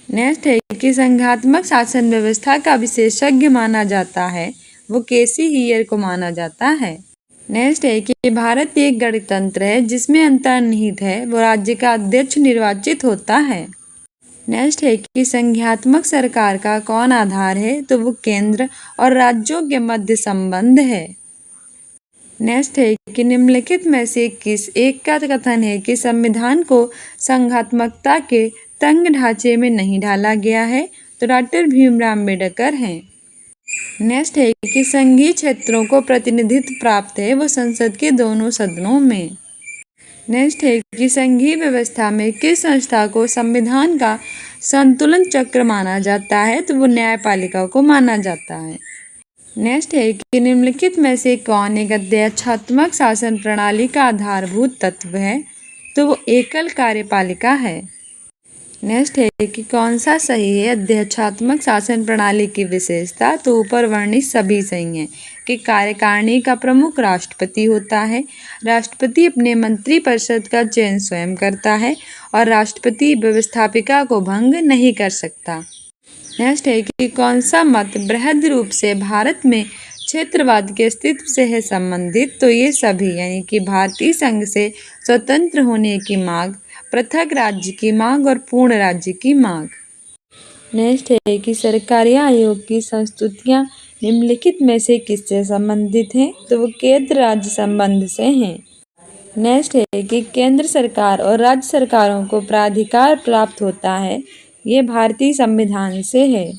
नेक्स्ट है कि संघात्मक शासन व्यवस्था का विशेषज्ञ माना जाता है वो केसी हियर को माना जाता है। नेक्स्ट है कि भारत एक गणतंत्र है जिसमें अंतर्निहित है वो राज्य का अध्यक्ष निर्वाचित होता है। नेक्स्ट है कि संघात्मक सरकार का कौन आधार है? तो वो केंद्र और राज्यों के मध्य संबंध है। नेक्स्ट है कि निम्नलिखित में से किस एक का कथन है कि संविधान को संघात्मकता के तंग ढांचे में नहीं ढाला गया है? तो डॉक्टर भीमराव अम्बेडकर हैं। नेक्स्ट है कि संघीय क्षेत्रों को प्रतिनिधित्व प्राप्त है वो संसद के दोनों सदनों में। नेक्स्ट है कि संघीय व्यवस्था में किस संस्था को संविधान का संतुलन चक्र माना जाता है? तो वो न्यायपालिका को माना जाता है। नेक्स्ट है कि निम्नलिखित में से कौन एक अध्यक्षात्मक शासन प्रणाली का आधारभूत तत्व है? तो वो एकल कार्यपालिका है। नेक्स्ट है कि कौन सा सही है? अध्यक्षात्मक शासन प्रणाली की विशेषता तो ऊपर वर्णित सभी सही हैं कि कार्यकारिणी का प्रमुख राष्ट्रपति होता है, राष्ट्रपति अपने मंत्रिपरिषद का चयन स्वयं करता है और राष्ट्रपति व्यवस्थापिका को भंग नहीं कर सकता। नेक्स्ट है कि कौन सा मत बृहद रूप से भारत में क्षेत्रवाद के अस्तित्व से है संबंधित? तो ये सभी यानी कि भारतीय संघ से स्वतंत्र होने की मांग, पृथक राज्य की मांग और पूर्ण राज्य की मांग। नेक्स्ट है कि सरकारी आयोग की संस्तुतियां निम्नलिखित में से किससे संबंधित हैं? तो वो केंद्र राज्य संबंध से हैं। नेक्स्ट है कि केंद्र सरकार और राज्य सरकारों को प्राधिकार प्राप्त होता है ये भारतीय संविधान से है।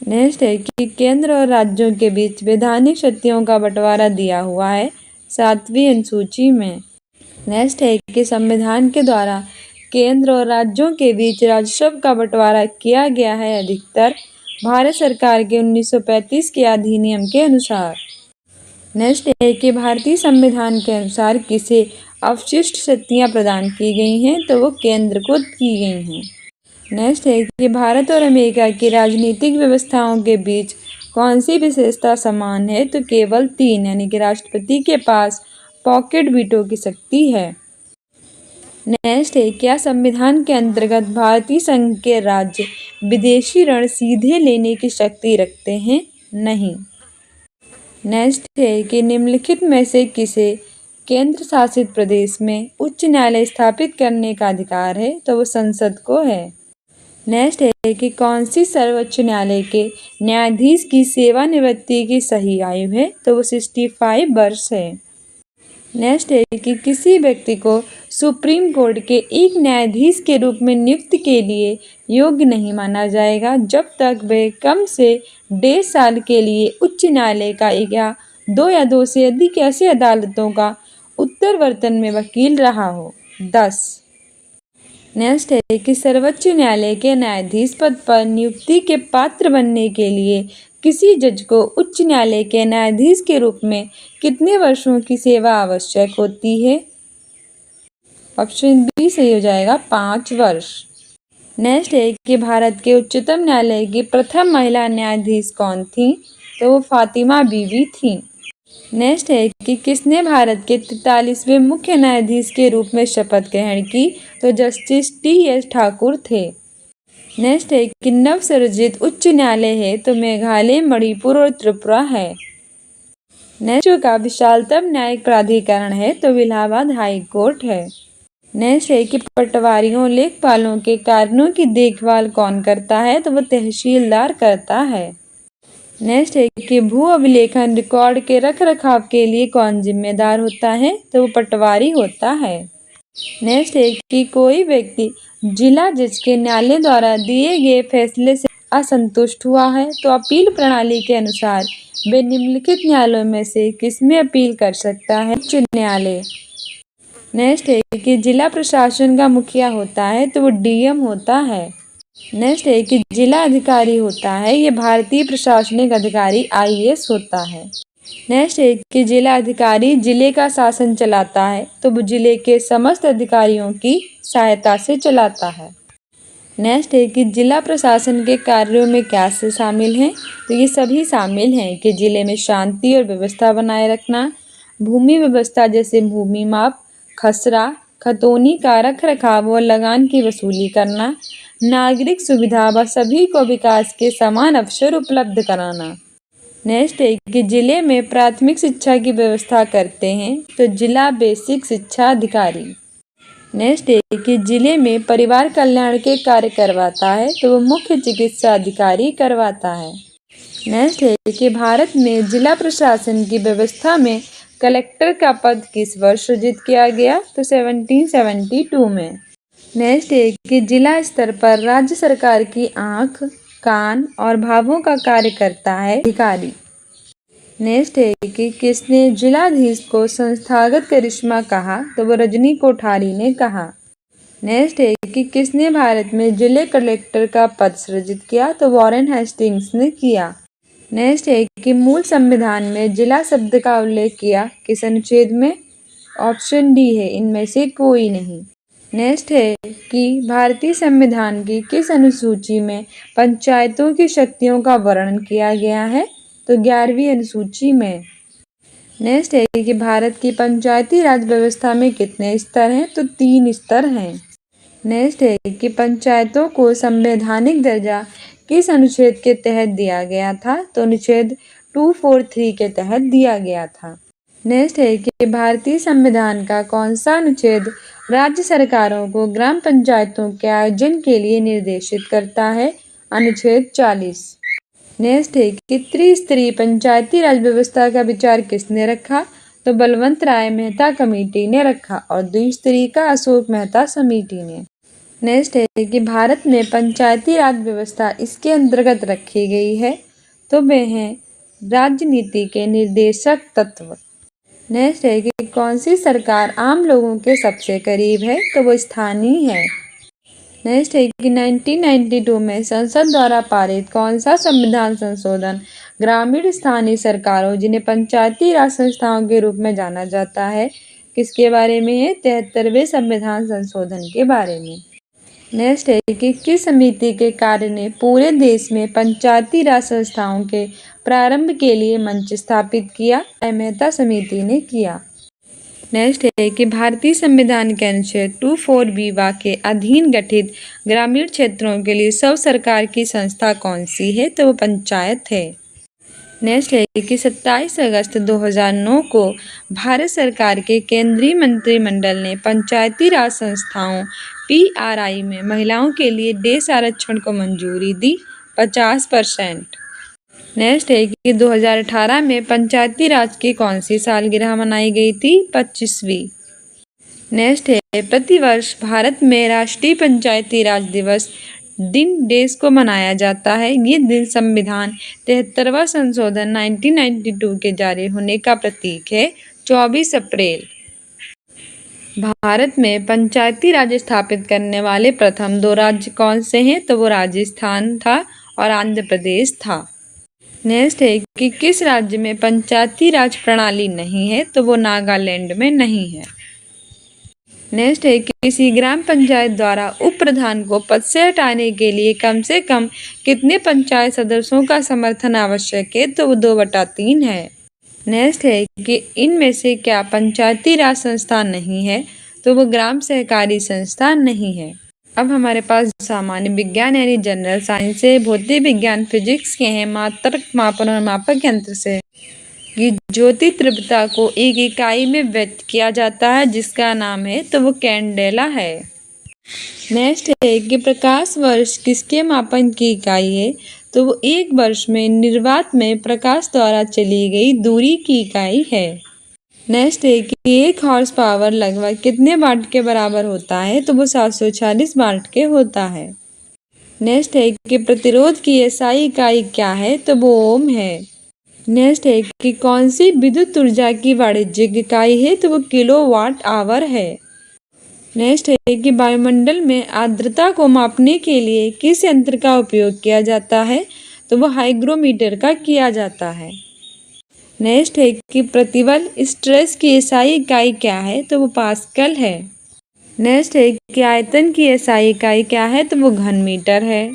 नेक्स्ट है कि केंद्र और राज्यों के बीच वैधानिक शक्तियों का बंटवारा दिया हुआ है 7वीं अनुसूची में। नेक्स्ट है कि संविधान के द्वारा केंद्र और राज्यों के बीच राजस्व का बंटवारा किया गया है अधिकतर भारत सरकार के 1935 के अधिनियम के अनुसार। नेक्स्ट है कि भारतीय संविधान के अनुसार किसे अवशिष्ट शक्तियाँ प्रदान की गई हैं? तो वो केंद्र को की गई हैं। नेक्स्ट है कि भारत और अमेरिका की राजनीतिक व्यवस्थाओं के बीच कौन सी विशेषता समान है? तो केवल 3 यानी कि राष्ट्रपति के पास पॉकेट वीटो की शक्ति है। नेक्स्ट है क्या संविधान के अंतर्गत भारतीय संघ के राज्य विदेशी ऋण सीधे लेने की शक्ति रखते हैं? नहीं। नेक्स्ट है कि निम्नलिखित में से किसे केंद्र शासित प्रदेश में उच्च न्यायालय स्थापित करने का अधिकार है? तो वो संसद को है। नेक्स्ट है कि कौन सी सर्वोच्च न्यायालय के न्यायाधीश की सेवानिवृत्ति की सही आयु है? तो वो 65 वर्ष है। नेक्स्ट है कि किसी व्यक्ति को सुप्रीम कोर्ट के एक न्यायाधीश के रूप में नियुक्त के लिए योग्य नहीं माना जाएगा जब तक वह कम से 1.5 साल के लिए उच्च न्यायालय का या 2 से अधिक ऐसी अदालतों का उत्तरवर्तन में वकील रहा हो। 10। नेक्स्ट है कि सर्वोच्च न्यायालय के न्यायाधीश पद पर नियुक्ति के पात्र बनने के लिए किसी जज को उच्च न्यायालय के न्यायाधीश के रूप में कितने वर्षों की सेवा आवश्यक होती है? ऑप्शन बी सही हो जाएगा 5 वर्ष। नेक्स्ट है कि भारत के उच्चतम न्यायालय की प्रथम महिला न्यायाधीश कौन थी? तो वो फातिमा बीवी थी। नेक्स्ट है कि किसने भारत के 43वें मुख्य न्यायाधीश के रूप में शपथ ग्रहण की? तो जस्टिस T.S. ठाकुर थे। नेक्स्ट है कि नव सृजित उच्च न्यायालय है? तो मेघालय, मणिपुर और त्रिपुरा है। नेक्स्ट का विशालतम न्यायिक प्राधिकरण है? तो इलाहाबाद हाई कोर्ट है। नेक्स्ट है कि पटवारियों लेखपालों के कारणों की देखभाल कौन करता है? तो वो तहसीलदार करता है। नेक्स्ट है कि भू अभिलेखन रिकॉर्ड के रख रखाव के लिए कौन जिम्मेदार होता है? तो वो पटवारी होता है। नेक्स्ट है कि कोई व्यक्ति जिला जज के न्यायालय द्वारा दिए गए फैसले से असंतुष्ट हुआ है तो अपील प्रणाली के अनुसार वे निम्नलिखित न्यायालयों में से किसमें अपील कर सकता है? उच्च न्यायालय। नेक्स्ट है कि जिला प्रशासन का मुखिया होता है? तो वो DM होता है। नेक्स्ट है कि जिला अधिकारी होता है? ये भारतीय प्रशासनिक अधिकारी IAS होता है। नेक्स्ट है कि जिला अधिकारी जिले का शासन चलाता है तो वो जिले के समस्त अधिकारियों की सहायता से चलाता है। नेक्स्ट है कि जिला प्रशासन के कार्यों में क्या से शामिल हैं, तो ये सभी शामिल हैं कि जिले में शांति और व्यवस्था बनाए रखना, भूमि व्यवस्था जैसे भूमि माप, खसरा खतौनी का रख रखाव और लगान की वसूली करना, नागरिक सुविधा व सभी को विकास के समान अवसर उपलब्ध कराना। नेक्स्ट है कि जिले में प्राथमिक शिक्षा की व्यवस्था करते हैं तो जिला बेसिक शिक्षा अधिकारी। नेक्स्ट है कि जिले में परिवार कल्याण के कार्य करवाता है तो वो मुख्य चिकित्सा अधिकारी करवाता है। नेक्स्ट है कि भारत में जिला प्रशासन की व्यवस्था में कलेक्टर का पद किस वर्ष सृजित किया गया, तो 1772 में। नेक्स्ट है कि जिला स्तर पर राज्य सरकार की आँख, कान और भावों का कार्य करता है अधिकारी। नेक्स्ट है कि किसने जिलाधीश को संस्थागत करिश्मा कहा, तो वो रजनी कोठारी ने कहा। नेक्स्ट है कि किसने भारत में जिले कलेक्टर का पद सृजित किया, तो वॉरेन हेस्टिंग्स ने किया। नेक्स्ट है कि मूल संविधान में जिला शब्द का उल्लेख किया किस अनुच्छेद में, ऑप्शन डी है इनमें से कोई नहीं। नेक्स्ट है कि भारतीय संविधान की किस अनुसूची में पंचायतों की शक्तियों का वर्णन किया गया है, तो 11वीं अनुसूची में। नेक्स्ट है कि भारत की पंचायती राज व्यवस्था में कितने स्तर हैं, तो 3 स्तर हैं। नेक्स्ट है कि पंचायतों को संवैधानिक दर्जा किस अनुच्छेद के तहत दिया गया था, तो अनुच्छेद 243 के तहत दिया गया था। नेक्स्ट है कि भारतीय संविधान का कौन सा अनुच्छेद राज्य सरकारों को ग्राम पंचायतों के आयोजन के लिए निर्देशित करता है, अनुच्छेद 40। नेक्स्ट है कि त्रिस्तरीय पंचायती राज व्यवस्था का विचार किसने रखा, तो बलवंत राय मेहता कमेटी ने रखा और द्विस्तरीय का अशोक मेहता समिति ने। नेक्स्ट है कि भारत में पंचायती राज व्यवस्था इसके अंतर्गत रखी गई है, तो वे हैं राजनीति के निर्देशक तत्व। नेक्स्ट है कि कौन सी सरकार आम लोगों के सबसे करीब है, तो वो स्थानीय है। नेक्स्ट है कि 1992 में संसद द्वारा पारित कौन सा संविधान संशोधन ग्रामीण स्थानीय सरकारों जिन्हें पंचायती राज संस्थाओं के रूप में जाना जाता है, किसके बारे में है, 73वें संविधान संशोधन के बारे में। नेक्स्ट है कि किस समिति के कार्य ने पूरे देश में पंचायती राज संस्थाओं के प्रारंभ के लिए मंच स्थापित किया, मेहता समिति ने किया। नेक्स्ट है कि भारतीय संविधान के अनुच्छेद 24B के अधीन गठित ग्रामीण क्षेत्रों के लिए सब सरकार की संस्था कौन सी है, तो वो पंचायत है। नेक्स्ट है कि 27 अगस्त 2009 को भारत सरकार के केंद्रीय मंत्रिमंडल ने पंचायती राज संस्थाओं PRI में महिलाओं के लिए देश आरक्षण को मंजूरी दी 50%। नेक्स्ट है कि 2018 में पंचायती राज की कौन सी सालगिरह मनाई गई थी, 25वीं। नेक्स्ट है प्रतिवर्ष भारत में राष्ट्रीय पंचायती राज दिवस दिन देश को मनाया जाता है। ये दिन संविधान 73वां संशोधन 1992 के जारी होने का प्रतीक है, 24 अप्रैल। भारत में पंचायती राज स्थापित करने वाले प्रथम 2 राज्य कौन से हैं, तो वो राजस्थान था और आंध्र प्रदेश था। नेक्स्ट है कि किस राज्य में पंचायती राज प्रणाली नहीं है, तो वो नागालैंड में नहीं है। नेक्स्ट है कि किसी ग्राम पंचायत द्वारा उप प्रधान को पद से हटाने के लिए कम से कम कितने पंचायत सदस्यों का समर्थन आवश्यक है, तो वो 2/3 है। नेक्स्ट है कि इनमें से क्या पंचायती राज संस्था नहीं है, तो वो ग्राम सहकारी संस्था नहीं है। अब हमारे पास सामान्य विज्ञान यानी जनरल साइंस से, भौतिक विज्ञान फिजिक्स के हैं, मात्रक मापन और मापक यंत्र से। कि ज्योति तीव्रता को एक इकाई में व्यक्त किया जाता है जिसका नाम है, तो वो कैंडेला है। नेक्स्ट है कि प्रकाश वर्ष किसके मापन की इकाई है, तो वो 1 वर्ष में निर्वात में प्रकाश द्वारा चली गई दूरी की इकाई है। नेक्स्ट है कि 1 हॉर्स पावर लगभग कितने वाट के बराबर होता है, तो वो 740 वाट के होता है। नेक्स्ट है कि प्रतिरोध की एसआई इकाई क्या है, तो वो ओम है। नेक्स्ट है कि कौन सी विद्युत ऊर्जा की वाणिज्यिक इकाई है, तो वो किलोवाट आवर है। नेक्स्ट है कि वायुमंडल में आर्द्रता को मापने के लिए किस यंत्र का उपयोग किया जाता है, तो वो हाइग्रोमीटर का किया जाता है। नेक्स्ट है कि प्रतिबल स्ट्रेस की एसआई इकाई क्या है, तो वो पास्कल है। नेक्स्ट है कि आयतन की एसआई इकाई क्या है, तो वो घन मीटर है।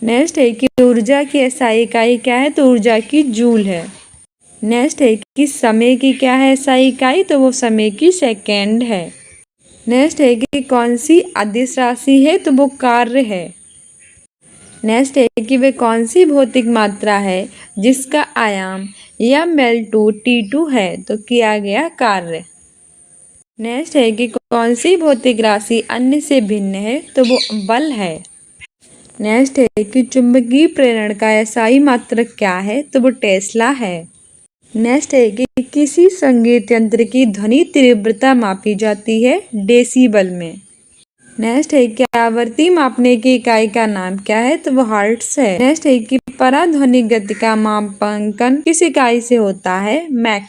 नेक्स्ट है कि ऊर्जा की एसआई इकाई क्या है, तो ऊर्जा की जूल है। नेक्स्ट है कि समय की क्या है एसआई इकाई, तो वो समय की सेकेंड है। नेक्स्ट है कि कौन सी अदिश राशि है, तो वो कार्य है। नेक्स्ट है कि वे कौन सी भौतिक मात्रा है जिसका आयाम ml2 T2 है, तो किया गया कार्य। नेक्स्ट है कि कौन सी भौतिक राशि अन्य से भिन्न है, तो वो बल है। नेक्स्ट है कि चुंबकीय प्रेरण का एसआई मात्रक क्या है, तो वो टेस्ला है। नेक्स्ट है कि किसी संगीत यंत्र की ध्वनि तीव्रता मापी जाती है डेसिबल में। नेक्स्ट है कि आवृत्ति मापने की इकाई का नाम क्या है, तो वो हर्ट्ज है। नेक्स्ट है कि पराध्वनिक गति का मापांकन किस इकाई से होता है, मैक।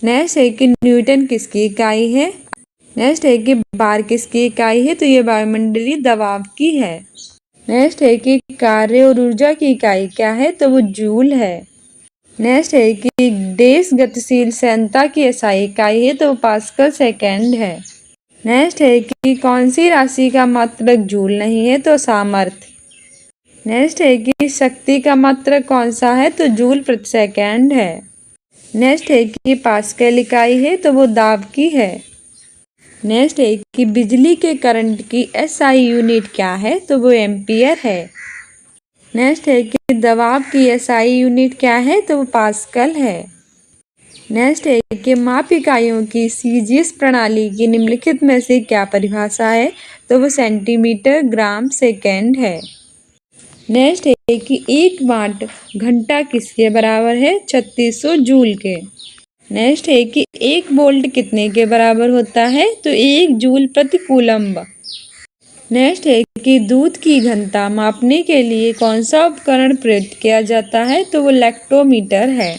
नेक्स्ट है कि न्यूटन किसकी इकाई है। नेक्स्ट है कि बार किसकी इकाई है, तो ये वायुमंडलीय दबाव की है। नेक्स्ट है कि कार्य और ऊर्जा की इकाई क्या है, तो वो जूल है। नेक्स्ट है कि देश गतिशील संयंत्रता की एसआई इकाई है, तो वो पास्कल सेकेंड है। नेक्स्ट है कि कौन सी राशि का मात्रक जूल नहीं है, तो सामर्थ्य। नेक्स्ट है कि शक्ति का मात्रक कौन सा है, तो जूल प्रति सेकेंड है। नेक्स्ट है कि पास्कल इकाई है, तो वो दाब की है। नेक्स्ट है कि बिजली के करंट की एसआई यूनिट क्या है, तो वो एम्पियर है। नेक्स्ट है कि दबाव की एसआई यूनिट क्या है, तो वो पास्कल है। नेक्स्ट है कि माप इकाइयों की सीजीएस प्रणाली की निम्नलिखित में से क्या परिभाषा है, तो वो सेंटीमीटर ग्राम सेकेंड है। नेक्स्ट है कि 1 वाट घंटा किसके बराबर है, 3600 जूल के। नेक्स्ट है कि 1 वोल्ट कितने के बराबर होता है, तो 1 जूल प्रति कूलम्ब। नेक्स्ट है कि दूध की घनता मापने के लिए कौन सा उपकरण प्रयुक्त किया जाता है, तो वो लैक्टोमीटर है।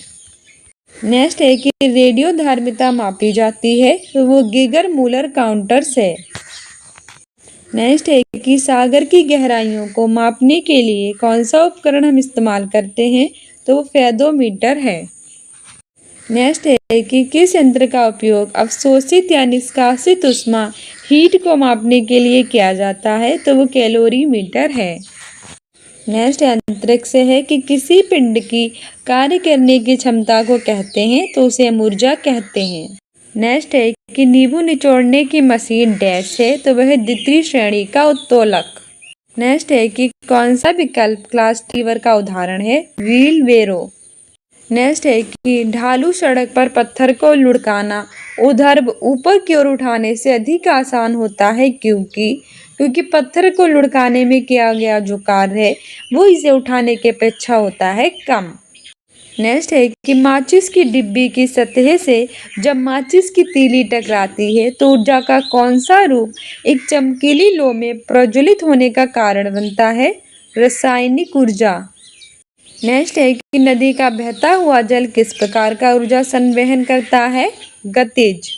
नेक्स्ट है कि रेडियो धार्मिकता मापी जाती है, तो वो गीगर मूलर काउंटर से। नेक्स्ट है कि सागर की गहराइयों को मापने के लिए कौन सा उपकरण हम इस्तेमाल करते हैं, तो वो फेदोमीटर है। नेक्स्ट है कि किस यंत्र का उपयोग अवशोषित या निष्कासित ऊष्मा हीट को मापने के लिए किया जाता है, तो वो कैलोरीमीटर है। नेक्स्ट अंतरिक्ष है कि किसी पिंड की कार्य करने की क्षमता को कहते हैं, तो उसे हम ऊर्जा कहते हैं। नेक्स्ट है कि नींबू निचोड़ने की मशीन डैश है, तो वह द्वितीय श्रेणी का उत्तोलक। नेक्स्ट है कि कौन सा विकल्प क्लास लीवर का उदाहरण है, व्हील बेरो। नेक्स्ट है कि ढालू सड़क पर पत्थर को लुढ़काना ऊर्ध्व ऊपर की ओर उठाने से अधिक आसान होता है, क्योंकि पत्थर को लुढ़काने में किया गया जो कार्य है वो इसे उठाने के अपेक्षा होता है कम। नेक्स्ट है कि माचिस की डिब्बी की सतह से जब माचिस की तीली टकराती है तो ऊर्जा का कौन सा रूप एक चमकीली लौ में प्रज्वलित होने का कारण बनता है, रासायनिक ऊर्जा। नेक्स्ट है कि नदी का बहता हुआ जल किस प्रकार का ऊर्जा संवहन करता है, गतिज।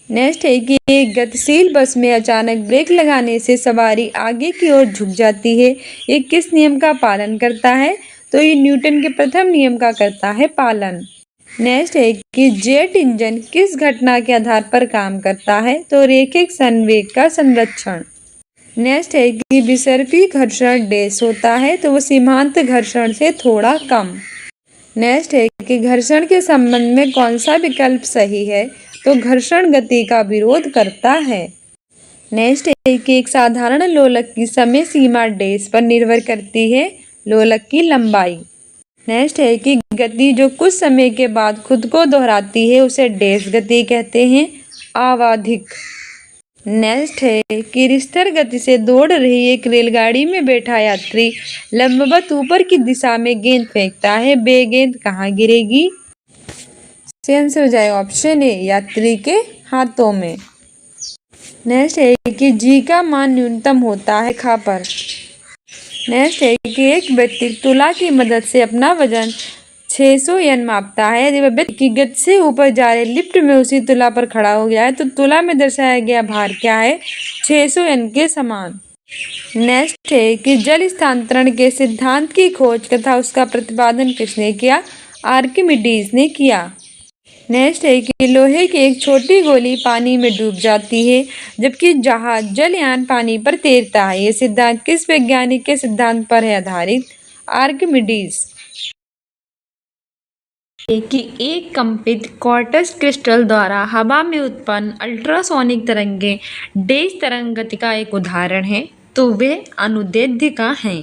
नेक्स्ट है कि एक गतिशील बस में अचानक ब्रेक लगाने से सवारी आगे की ओर झुक जाती है, ये किस नियम का पालन करता है, तो ये न्यूटन के प्रथम नियम का करता है पालन। नेक्स्ट है कि जेट इंजन किस घटना के आधार पर काम करता है, तो रैखिक संवेग का संरक्षण। नेक्स्ट है कि विसर्पी घर्षण डैश होता है, तो वो सीमांत घर्षण से थोड़ा कम। नेक्स्ट है कि घर्षण के संबंध में कौन सा विकल्प सही है, तो घर्षण गति का विरोध करता है। नेक्स्ट है कि एक साधारण लोलक की समय सीमा डैश पर निर्भर करती है, लोलक की लंबाई। नेक्स्ट है कि गति जो कुछ समय के बाद खुद को दोहराती है उसे डैश गति कहते हैं, आवधिक। नेक्स्ट है कि स्थिर गति से दौड़ रही एक रेलगाड़ी में बैठा यात्री लंबवत ऊपर की दिशा में गेंद फेंकता है, वे गेंद कहाँ गिरेगी, आंसर हो जाएगा ऑप्शन ए, यात्री के हाथों में। नेक्स्ट है कि जी का मान न्यूनतम होता है रेखा पर। नेक्स्ट है कि एक व्यक्ति तुला की मदद से अपना वजन 600 n मापता है, यदि वह व्यक्ति की गति से ऊपर जा रहे लिफ्ट में उसी तुला पर खड़ा हो गया है तो तुला में दर्शाया गया भार क्या है, 600 n के समान। नेक्स्ट है कि जल स्थानांतरण के सिद्धांत की खोज तथा उसका प्रतिपादन किसने किया, आर्किमिडीज ने किया। नेक्स्ट है कि लोहे की एक छोटी गोली पानी में डूब जाती है जबकि जहाज जलयान पानी पर तैरता है। ये सिद्धांत किस वैज्ञानिक के सिद्धांत पर है आधारित? आर्किमिडीज। कि एक कंपित क्वार्ट्ज क्रिस्टल द्वारा हवा में उत्पन्न अल्ट्रासोनिक तरंगें डैश तरंग गति का एक उदाहरण है, तो वे अनुदैर्ध्य का हैं।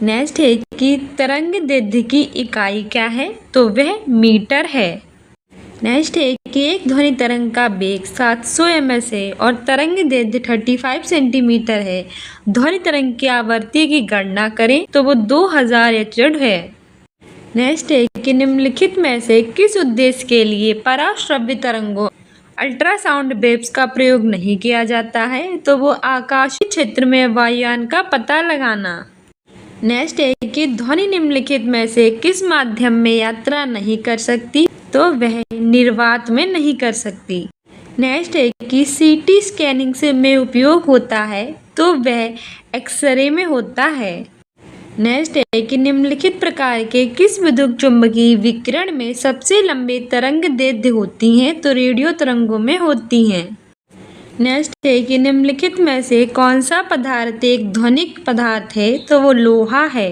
नेक्स्ट है कि तरंग दैर्ध्य की इकाई क्या है, तो वह मीटर है। नेक्स्ट है कि एक ध्वनि तरंग का वेग 700 ms है और तरंग दैर्ध्य 35 सेंटीमीटर है। ध्वनि तरंग की आवृत्ति की गणना करें तो वो 2000 Hz है। नेक्स्ट है कि निम्नलिखित में से किस उद्देश्य के लिए पराश्रव्य तरंगों अल्ट्रासाउंड वेव्स का प्रयोग नहीं किया जाता है, तो वो आकाशीय क्षेत्र में वायुयान का पता लगाना। नेक्स्ट है कि ध्वनि निम्नलिखित में से किस माध्यम में यात्रा नहीं कर सकती, तो वह निर्वात में नहीं कर सकती। नेक्स्ट है कि सीटी स्कैनिंग से में उपयोग होता है, तो वह एक्सरे में होता है। नेक्स्ट है कि निम्नलिखित प्रकार के किस विद्युत चुम्बकीय विकिरण में सबसे लंबे तरंग दैर्ध्य होती हैं, तो रेडियो तरंगों में होती हैं। नेक्स्ट है कि निम्नलिखित में से कौन सा पदार्थ एक ध्वनिक पदार्थ है, तो वो लोहा है।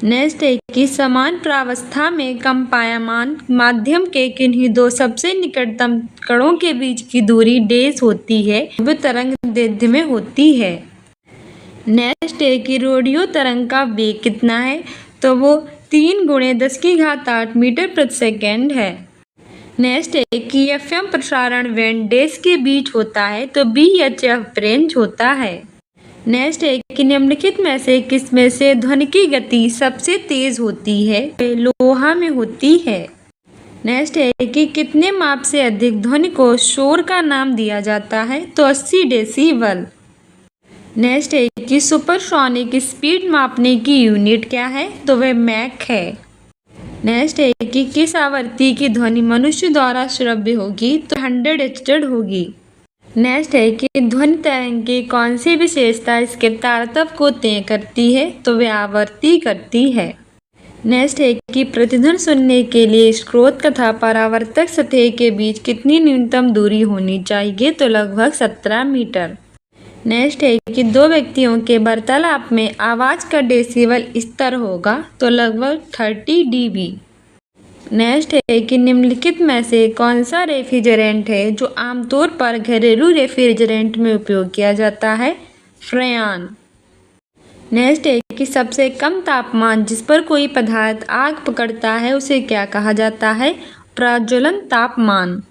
नेक्स्ट है कि समान प्रावस्था में कंपायमान माध्यम के किन्हीं दो सबसे निकटतम कणों के बीच की दूरी डैश होती है, वो तरंग दैर्ध्य में होती है। नेक्स्ट है कि रेडियो तरंग का वेग कितना है, तो वो 3 × 10⁸ मीटर प्रति सेकेंड है। नेक्स्ट है कि FM प्रसारण बैंड डैश के बीच होता है, तो VHF रेंज होता है। नेक्स्ट है कि निम्नलिखित में से किसमें से ध्वनि की गति सबसे तेज होती है, लोहा में होती है। नेक्स्ट है कि कितने माप से अधिक ध्वनि को शोर का नाम दिया जाता है, तो 80 डेसिबल। नेक्स्ट है कि सुपरसोनिक स्पीड मापने की यूनिट क्या है, तो वह मैक है। नेक्स्ट है कि किस आवृत्ति की ध्वनि मनुष्य द्वारा श्रव्य होगी, तो 100 Hz होगी। नेक्स्ट है कि ध्वनि तरंग की कौन सी विशेषता इसके तारतम्य को तय करती है, तो वह आवृत्ति करती है। नेक्स्ट है कि प्रतिध्वनि सुनने के लिए स्रोत तथा परावर्तक सतह के बीच कितनी न्यूनतम दूरी होनी चाहिए, तो लगभग 17 मीटर। नेक्स्ट है कि दो व्यक्तियों के वार्तालाप में आवाज़ का डेसिबल स्तर होगा, तो लगभग 30 dB। नेक्स्ट है कि निम्नलिखित में से कौन सा रेफ्रिजरेंट है जो आमतौर पर घरेलू रेफ्रिजरेंट में उपयोग किया जाता है, फ्रेयन। नेक्स्ट है कि सबसे कम तापमान जिस पर कोई पदार्थ आग पकड़ता है उसे क्या कहा जाता है, प्रज्वलन तापमान।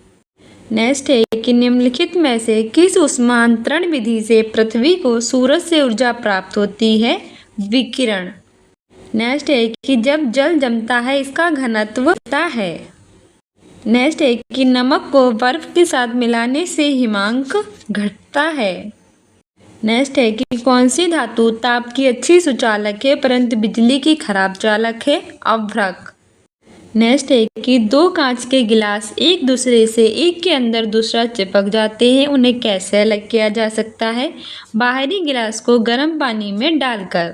नेक्स्ट है कि निम्नलिखित में से किस ऊष्मा अंतरण विधि से पृथ्वी को सूरज से ऊर्जा प्राप्त होती है, विकिरण। नेक्स्ट है कि जब जल जमता है इसका घनत्व होता है। नेक्स्ट है कि नमक को बर्फ के साथ मिलाने से हिमांक घटता है। नेक्स्ट है कि कौन सी धातु ताप की अच्छी सुचालक है परंतु बिजली की खराब चालक है, अभ्रक। नेक्स्ट है कि दो कांच के गिलास एक दूसरे से एक के अंदर दूसरा चिपक जाते हैं, उन्हें कैसे अलग किया जा सकता है, बाहरी गिलास को गर्म पानी में डालकर।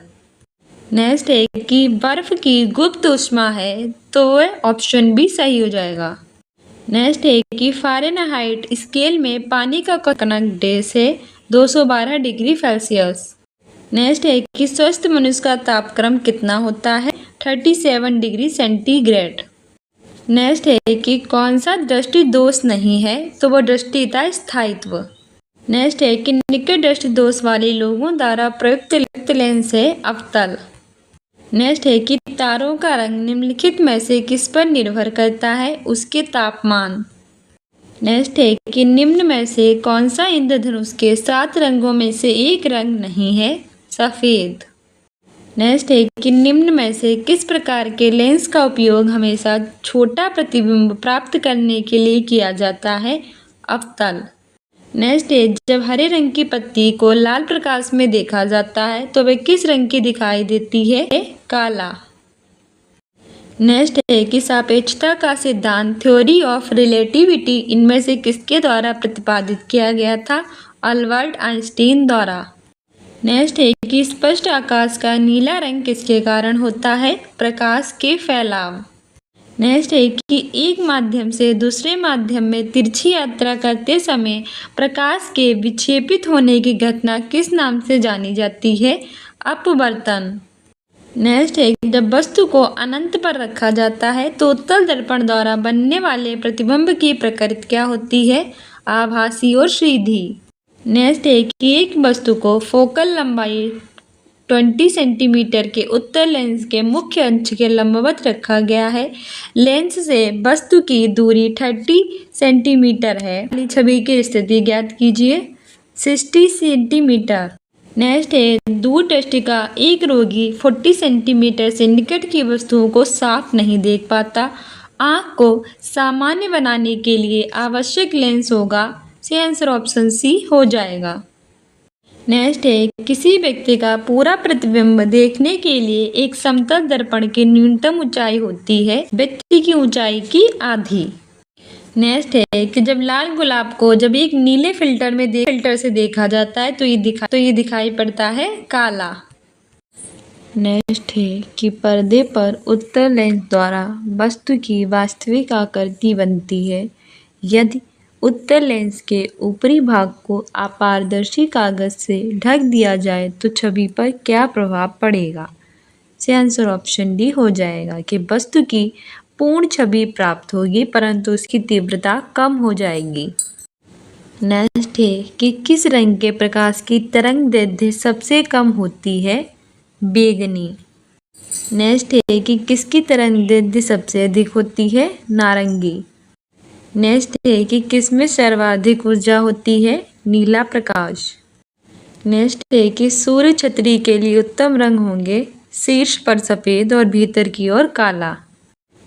नेक्स्ट है कि बर्फ की गुप्त ऊष्मा है, तो वह ऑप्शन भी सही हो जाएगा। नेक्स्ट है कि फ़ारेनहाइट स्केल में पानी का कनक डैश है, 212 डिग्री सेल्सियस। नेक्स्ट है कि स्वस्थ मनुष्य का तापक्रम कितना होता है, 37 डिग्री सेंटीग्रेड। नेक्स्ट है कि कौन सा दृष्टि दोष नहीं है, तो वह दृष्टि का स्थायित्व। नेक्स्ट है कि निकट दृष्टि दोष वाले लोगों द्वारा प्रयुक्त लेंस है, अवतल। नेक्स्ट है कि तारों का रंग निम्नलिखित में से किस पर निर्भर करता है, उसके तापमान। नेक्स्ट है कि निम्न में से कौन सा इंद्रधनुष के 7 रंगों में से एक रंग नहीं है, सफ़ेद। नेक्स्ट है कि निम्न में से किस प्रकार के लेंस का उपयोग हमेशा छोटा प्रतिबिंब प्राप्त करने के लिए किया जाता है, अवतल। नेक्स्ट है जब हरे रंग की पत्ती को लाल प्रकाश में देखा जाता है तो वह किस रंग की दिखाई देती है, काला। नेक्स्ट है कि सापेक्षता का सिद्धांत थ्योरी ऑफ रिलेटिविटी इनमें से किसके द्वारा प्रतिपादित किया गया था, अल्बर्ट आइंस्टीन द्वारा। नेक्स्ट है कि स्पष्ट आकाश का नीला रंग किसके कारण होता है, प्रकाश के फैलाव। नेक्स्ट है कि एक माध्यम से दूसरे माध्यम में तिरछी यात्रा करते समय प्रकाश के विक्षेपित होने की घटना किस नाम से जानी जाती है? अपवर्तन। नेक्स्ट है कि जब वस्तु को अनंत पर रखा जाता है तो उत्तल दर्पण द्वारा बनने वाले प्रतिबिंब की प्रकृति क्या होती है? आभासी और सीधी। नेक्स्ट है कि एक वस्तु को फोकल लंबाई 20 सेंटीमीटर के उत्तल लेंस के मुख्य अक्ष के लंबवत रखा गया है। लेंस से वस्तु की दूरी 30 सेंटीमीटर है। पहली छवि की स्थिति ज्ञात कीजिए। 60 सेंटीमीटर। नेक्स्ट है दूरदृष्टि का एक रोगी 40 सेंटीमीटर से निकट की वस्तुओं को साफ नहीं देख पाता। आँख को सामान्य बनाने के लिए आवश्यक लेंस होगा। से आंसर ऑप्शन सी हो जाएगा। नेक्स्ट है किसी व्यक्ति का पूरा प्रतिबिंब देखने के लिए एक समतल दर्पण की न्यूनतम ऊंचाई होती है व्यक्ति की ऊंचाई की आधी। नेक्स्ट है कि जब लाल गुलाब को जब एक नीले फिल्टर से देखा जाता है तो ये दिखाई पड़ता है काला। नेक्स्ट है कि पर्दे पर उत्तल लेंस द्वारा वस्तु की वास्तविक आकृति बनती है। यदि उत्तल लेंस के ऊपरी भाग को अपारदर्शी कागज से ढक दिया जाए तो छवि पर क्या प्रभाव पड़ेगा? से आंसर ऑप्शन डी हो जाएगा कि वस्तु की पूर्ण छवि प्राप्त होगी परंतु उसकी तीव्रता कम हो जाएगी। नेक्स्ट है कि किस रंग के प्रकाश की तरंगदैर्घ्य सबसे कम होती है? बैंगनी। नेक्स्ट है कि किसकी तरंगदैर्घ्य सबसे अधिक होती है? नारंगी। नेक्स्ट है कि किसमें सर्वाधिक ऊर्जा होती है? नीला प्रकाश। नेक्स्ट है कि सूर्य छतरी के लिए उत्तम रंग होंगे शीर्ष पर सफ़ेद और भीतर की ओर काला।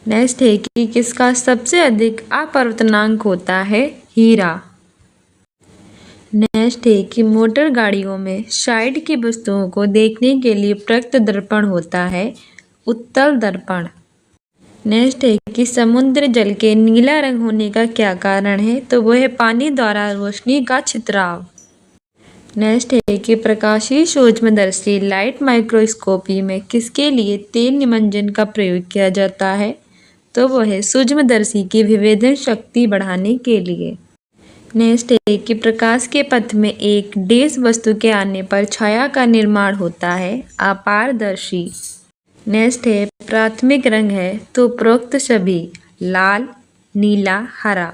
नेक्स्ट है कि किसका सबसे अधिक अपवर्तनांक होता है? हीरा। नेक्स्ट है कि मोटर गाड़ियों में साइड की वस्तुओं को देखने के लिए प्रयुक्त दर्पण होता है उत्तल दर्पण। नेक्स्ट है कि समुद्र जल के नीला रंग होने का क्या कारण है? तो वह है पानी द्वारा रोशनी का छितराव। नेक्स्ट है कि प्रकाशीय सूक्ष्मदर्शी लाइट माइक्रोस्कोपी में किसके लिए तेल निमज्जन का प्रयोग किया जाता है? तो वह है सूक्ष्मदर्शी की विभेदन शक्ति बढ़ाने के लिए। नेक्स्ट है कि प्रकाश के पथ में एक डैश वस्तु के आने पर छाया का निर्माण होता है अपारदर्शी। नेक्स्ट है प्राथमिक रंग है तो उपरोक्त सभी लाल, नीला, हरा।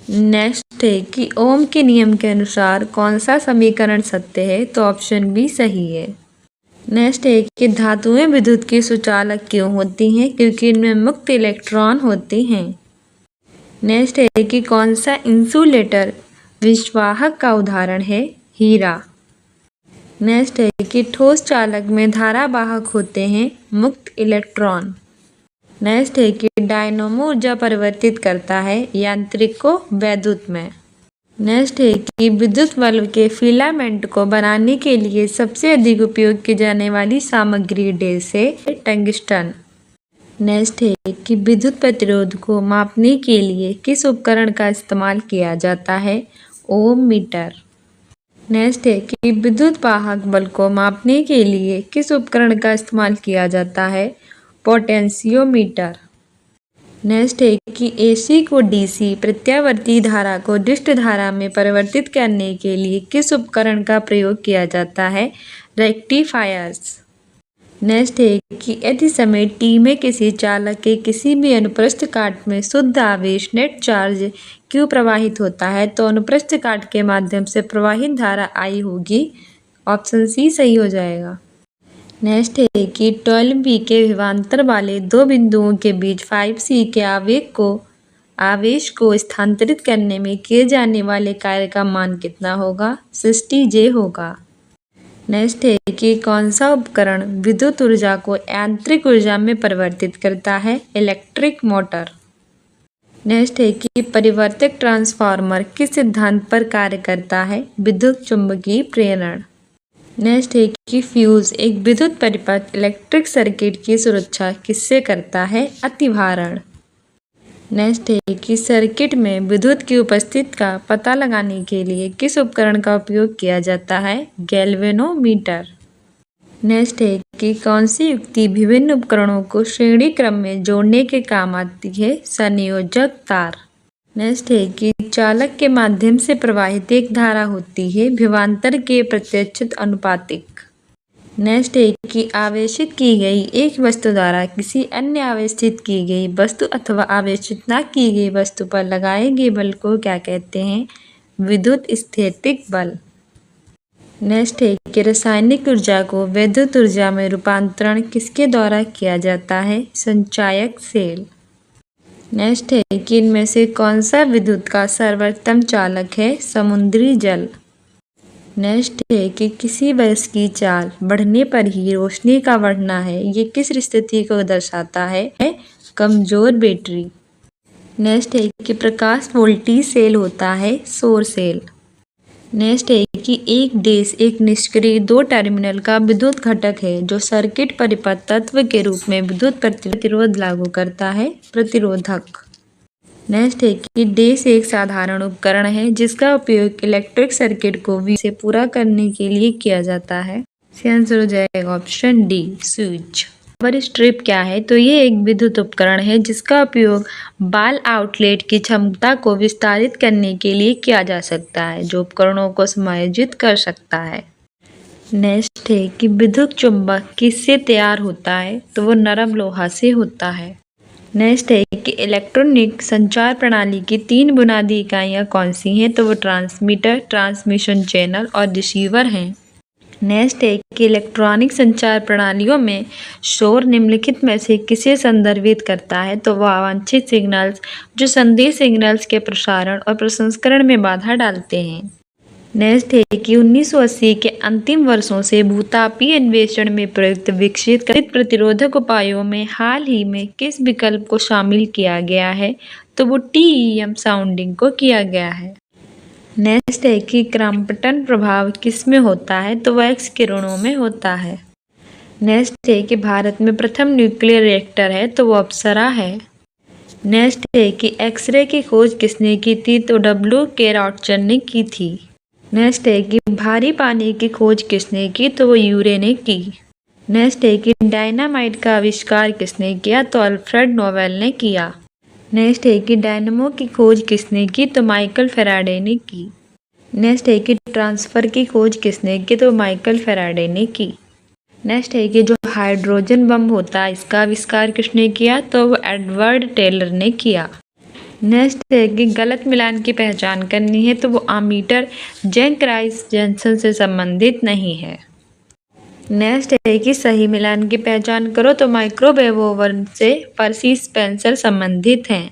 नेक्स्ट है कि ओम के नियम के अनुसार कौन सा समीकरण सत्य है? तो ऑप्शन बी सही है। नेक्स्ट है कि धातुएं विद्युत की सुचालक क्यों होती हैं? क्योंकि इनमें मुक्त इलेक्ट्रॉन होते हैं। नेक्स्ट है कि कौन सा इंसुलेटर विषवाहक का उदाहरण है? हीरा। नेक्स्ट है कि ठोस चालक में धारावाहक होते हैं मुक्त इलेक्ट्रॉन। नेक्स्ट है कि डायनमो ऊर्जा परिवर्तित करता है यांत्रिक को वैद्युत में। नेक्स्ट है कि विद्युत बल्ब के फिलामेंट को बनाने के लिए सबसे अधिक उपयोग की जाने वाली सामग्री डैश है टंगस्टन। नेक्स्ट है कि विद्युत प्रतिरोध को मापने के लिए किस उपकरण का इस्तेमाल किया जाता है? ओम मीटर। नेक्स्ट है कि विद्युत वाहक बल को मापने के लिए किस उपकरण का इस्तेमाल किया जाता है? पोटेंशियोमीटर। नेक्स्ट है कि एसी को डीसी प्रत्यावर्ती धारा को डिस्ट धारा में परिवर्तित करने के लिए किस उपकरण का प्रयोग किया जाता है? रेक्टिफायर्स। नेक्स्ट है कि यदि समय टी में किसी चालक के किसी भी अनुप्रस्थ काट में शुद्ध आवेश नेट चार्ज क्यों प्रवाहित होता है? तो अनुप्रस्थ काट के माध्यम से प्रवाहित धारा आई होगी। ऑप्शन सी सही हो जाएगा। नेक्स्ट है कि 12B के विभवांतर वाले दो बिंदुओं के बीच 5C के आवेश को स्थानांतरित करने में किए जाने वाले कार्य का मान कितना होगा? 60J होगा। नेक्स्ट है कि कौन सा उपकरण विद्युत ऊर्जा को यांत्रिक ऊर्जा में परिवर्तित करता है? Electric motor. नेक्स्ट है कि परिवर्तक ट्रांसफार्मर किस सिद्धांत पर कार्य करता है? विद्युत चुम्बकीय प्रेरण। नेक्स्ट है कि फ्यूज एक विद्युत परिपथ इलेक्ट्रिक सर्किट की सुरक्षा किससे करता है? अतिभारण। नेक्स्ट है कि सर्किट में विद्युत की उपस्थिति का पता लगाने के लिए किस उपकरण का उपयोग किया जाता है? गैल्वेनोमीटर। नेक्स्ट है कि कौन सी युक्ति विभिन्न उपकरणों को श्रेणी क्रम में जोड़ने के काम आती है? संयोजक तार। नेक्स्ट है कि चालक के माध्यम से प्रवाहित एक धारा होती है विभवांतर के प्रत्यक्षित अनुपातिक। नेक्स्ट है कि आवेशित की गई एक वस्तु द्वारा किसी अन्य आवेशित की गई वस्तु अथवा आवेशित न की गई वस्तु पर लगाए गए बल को क्या कहते हैं? विद्युत स्थैतिक बल। नेक्स्ट है कि रासायनिक ऊर्जा को विद्युत ऊर्जा में रूपांतरण किसके द्वारा किया जाता है? संचायक सेल। नेक्स्ट है कि इनमें से कौन सा विद्युत का सर्वोत्तम चालक है? समुद्री जल। नेक्स्ट है कि किसी वस्तु की चाल बढ़ने पर ही रोशनी का बढ़ना है, ये किस स्थिति को दर्शाता है? कमजोर बैटरी। नेक्स्ट है कि प्रकाश वोल्टेज सेल होता है सौर सेल। नेक्स्ट है कि एक देश एक निष्क्रिय 2 टर्मिनल का विद्युत घटक है जो सर्किट परिपथ तत्व के रूप में विद्युत प्रतिरोध लागू करता है, प्रतिरोधक। नेक्स्ट है कि देश एक साधारण उपकरण है जिसका उपयोग इलेक्ट्रिक सर्किट को से पूरा करने के लिए किया जाता है। आंसर हो जाएगा option D, switch. Power strip क्या है? तो ये एक विद्युत उपकरण है जिसका उपयोग बाल आउटलेट की क्षमता को विस्तारित करने के लिए किया जा सकता है, जो उपकरणों को समायोजित कर सकता है। नेक्स्ट है कि विद्युत चुंबक किससे तैयार होता है? तो वो नरम लोहा से होता है। नेक्स्ट है कि इलेक्ट्रॉनिक संचार प्रणाली की 3 बुनियादी इकाइयाँ कौन सी हैं? तो वो ट्रांसमीटर, ट्रांसमिशन चैनल और रिसीवर हैं। नेक्स्ट है कि इलेक्ट्रॉनिक संचार प्रणालियों में शोर निम्नलिखित में से किसे संदर्भित करता है? तो वह अवांछित सिग्नल्स जो संदेश सिग्नल्स के प्रसारण और प्रसंस्करण में बाधा डालते हैं। नेक्स्ट है कि 1980 के अंतिम वर्षों से भूतापीय अन्वेषण में प्रयुक्त विकसित प्रतिरोधक उपायों में हाल ही में किस विकल्प को शामिल किया गया है? तो वो TEM साउंडिंग को किया गया है। नेक्स्ट है कि क्रॉम्पटन प्रभाव किस में होता है? तो वह एक्स किरणों में होता है। नेक्स्ट है कि भारत में प्रथम न्यूक्लियर रिएक्टर है, तो वो अप्सरा है। नेक्स्ट है कि एक्सरे की खोज किसने की थी? तो W.K. रॉटसन ने की थी। नेक्स्ट है कि भारी पानी की खोज किसने की? तो वो यूरे ने की। नेक्स्ट है कि डायनामाइट का आविष्कार किसने किया? तो अल्फ्रेड नोबेल ने किया। नेक्स्ट है कि डायनमो की खोज किसने की? तो माइकल फैराडे ने की। नेक्स्ट है कि ट्रांसफर की खोज किसने की? तो माइकल फैराडे ने की। नेक्स्ट है कि जो हाइड्रोजन बम होता है इसका आविष्कार किसने किया? तो वो एडवर्ड टेलर ने किया। नेक्स्ट है कि गलत मिलान की पहचान करनी है, तो वो आमीटर जेंक राइस जैनसन से संबंधित नहीं है। नेक्स्ट है कि सही मिलान की पहचान करो, तो माइक्रोवेव ओवन से पर्सी स्पेंसर संबंधित हैं।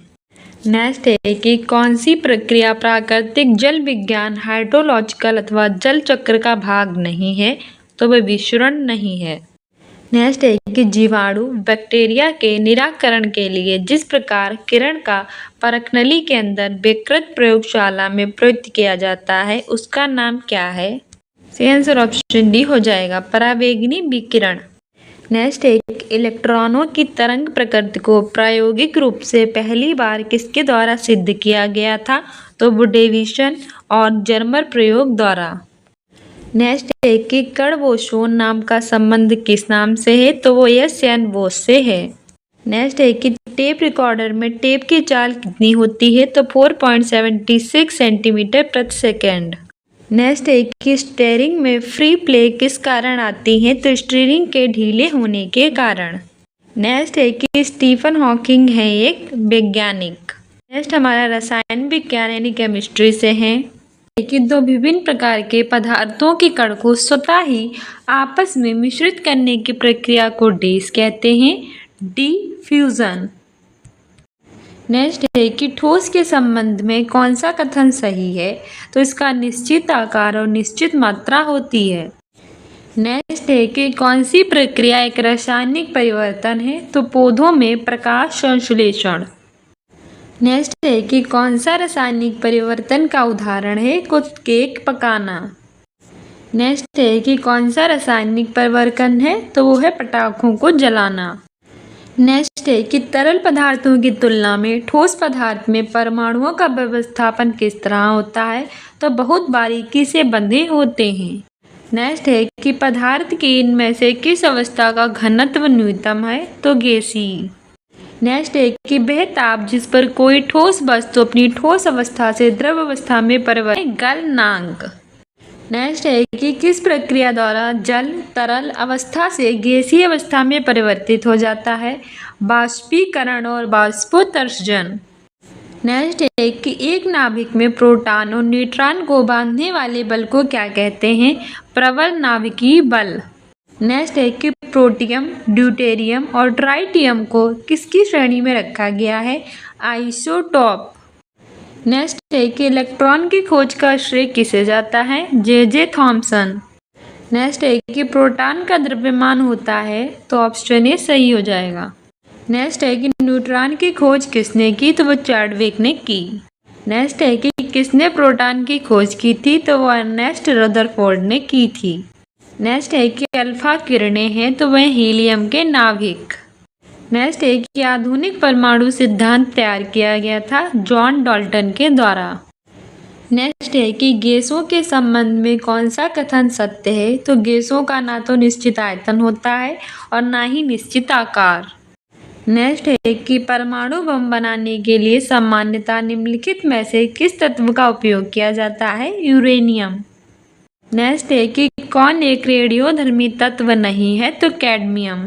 नेक्स्ट है कि कौन सी प्रक्रिया प्राकृतिक जल विज्ञान, हाइड्रोलॉजिकल अथवा जल चक्र का भाग नहीं है? तो वह विषुरण नहीं है। नेक्स्ट है कि जीवाणु बैक्टीरिया के निराकरण के लिए जिस प्रकार किरण का परखनली के अंदर विकृत प्रयोगशाला में प्रयुक्त किया जाता है उसका नाम क्या है? आंसर ऑप्शन डी हो जाएगा, पराबैंगनी विकिरण। नेक्स्ट है इलेक्ट्रॉनों की तरंग प्रकृति को प्रायोगिक रूप से पहली बार किसके द्वारा सिद्ध किया गया था? तो वो डेविसन और जर्मर प्रयोग द्वारा। नेक्स्ट है कि कण बोसोन नाम का संबंध किस नाम से है? तो वो SN बोस से है। नेक्स्ट है कि टेप रिकॉर्डर में टेप की चाल कितनी होती है? तो 4.76 सेंटीमीटर प्रति सेकेंड। नेक्स्ट है कि स्टीयरिंग में फ्री प्ले किस कारण आती है? तो स्टीयरिंग के ढीले होने के कारण। नेक्स्ट है कि स्टीफन हॉकिंग है एक वैज्ञानिक। नेक्स्ट हमारा रसायन विज्ञान यानी केमिस्ट्री से है कि 2 विभिन्न प्रकार के पदार्थों के कण को स्वतः ही आपस में मिश्रित करने की प्रक्रिया को डैश कहते हैं? डिफ्यूजन। नेक्स्ट है कि ठोस के संबंध में कौन सा कथन सही है? तो इसका निश्चित आकार और निश्चित मात्रा होती है। नेक्स्ट है कि कौन सी प्रक्रिया एक रासायनिक परिवर्तन है? तो पौधों में प्रकाश संश्लेषण। नेक्स्ट है कि कौन सा रासायनिक परिवर्तन का उदाहरण है? केक पकाना। नेक्स्ट है कि कौन सा रासायनिक परिवर्तन है? तो वो है पटाखों को जलाना। नेक्स्ट है कि तरल पदार्थों की तुलना में ठोस पदार्थ में परमाणुओं का व्यवस्थापन किस तरह होता है? तो बहुत बारीकी से बंधे होते हैं। नेक्स्ट है कि पदार्थ की इनमें से किस अवस्था का घनत्व न्यूनतम है, तो गैसीय। नेक्स्ट है कि वह ताप जिस पर कोई ठोस वस्तु अपनी ठोस अवस्था से द्रव अवस्था में परिवर्तित, गलनांक। नेक्स्ट है कि किस प्रक्रिया द्वारा जल तरल अवस्था से गैसीय अवस्था में परिवर्तित हो जाता है, बाष्पीकरण और बाष्पोत्सर्जन। नेक्स्ट है कि एक नाभिक में प्रोटॉन और न्यूट्रॉन को बांधने वाले बल को क्या कहते हैं, प्रबल नाभिकीय बल। नेक्स्ट है कि प्रोटियम, ड्यूटेरियम और ट्राइटियम को किसकी श्रेणी में रखा गया है, आइसोटॉप। नेक्स्ट है कि इलेक्ट्रॉन की खोज का श्रेय किसे जाता है, जे थॉमसन। नेक्स्ट है कि प्रोटॉन का द्रव्यमान होता है, तो ऑप्शन ए सही हो जाएगा। नेक्स्ट है कि न्यूट्रॉन की खोज किसने की, तो वो चैडविक ने की। नेक्स्ट है कि किसने प्रोटॉन की खोज की थी, तो वो अर्नेस्ट रदरफोर्ड ने की थी। नेक्स्ट है कि अल्फा किरणें हैं, तो वह हीलियम के नाभिक। नेक्स्ट है कि आधुनिक परमाणु सिद्धांत तैयार किया गया था जॉन डाल्टन के द्वारा। नेक्स्ट है कि गैसों के संबंध में कौन सा कथन सत्य है, तो गैसों का ना तो निश्चित आयतन होता है और ना ही निश्चित आकार। नेक्स्ट है कि परमाणु बम बनाने के लिए सामान्यतः निम्नलिखित में से किस तत्व का उपयोग किया जाता है, यूरेनियम। नेक्स्ट है कि कौन एक रेडियोधर्मी तत्व नहीं है, तो कैडमियम।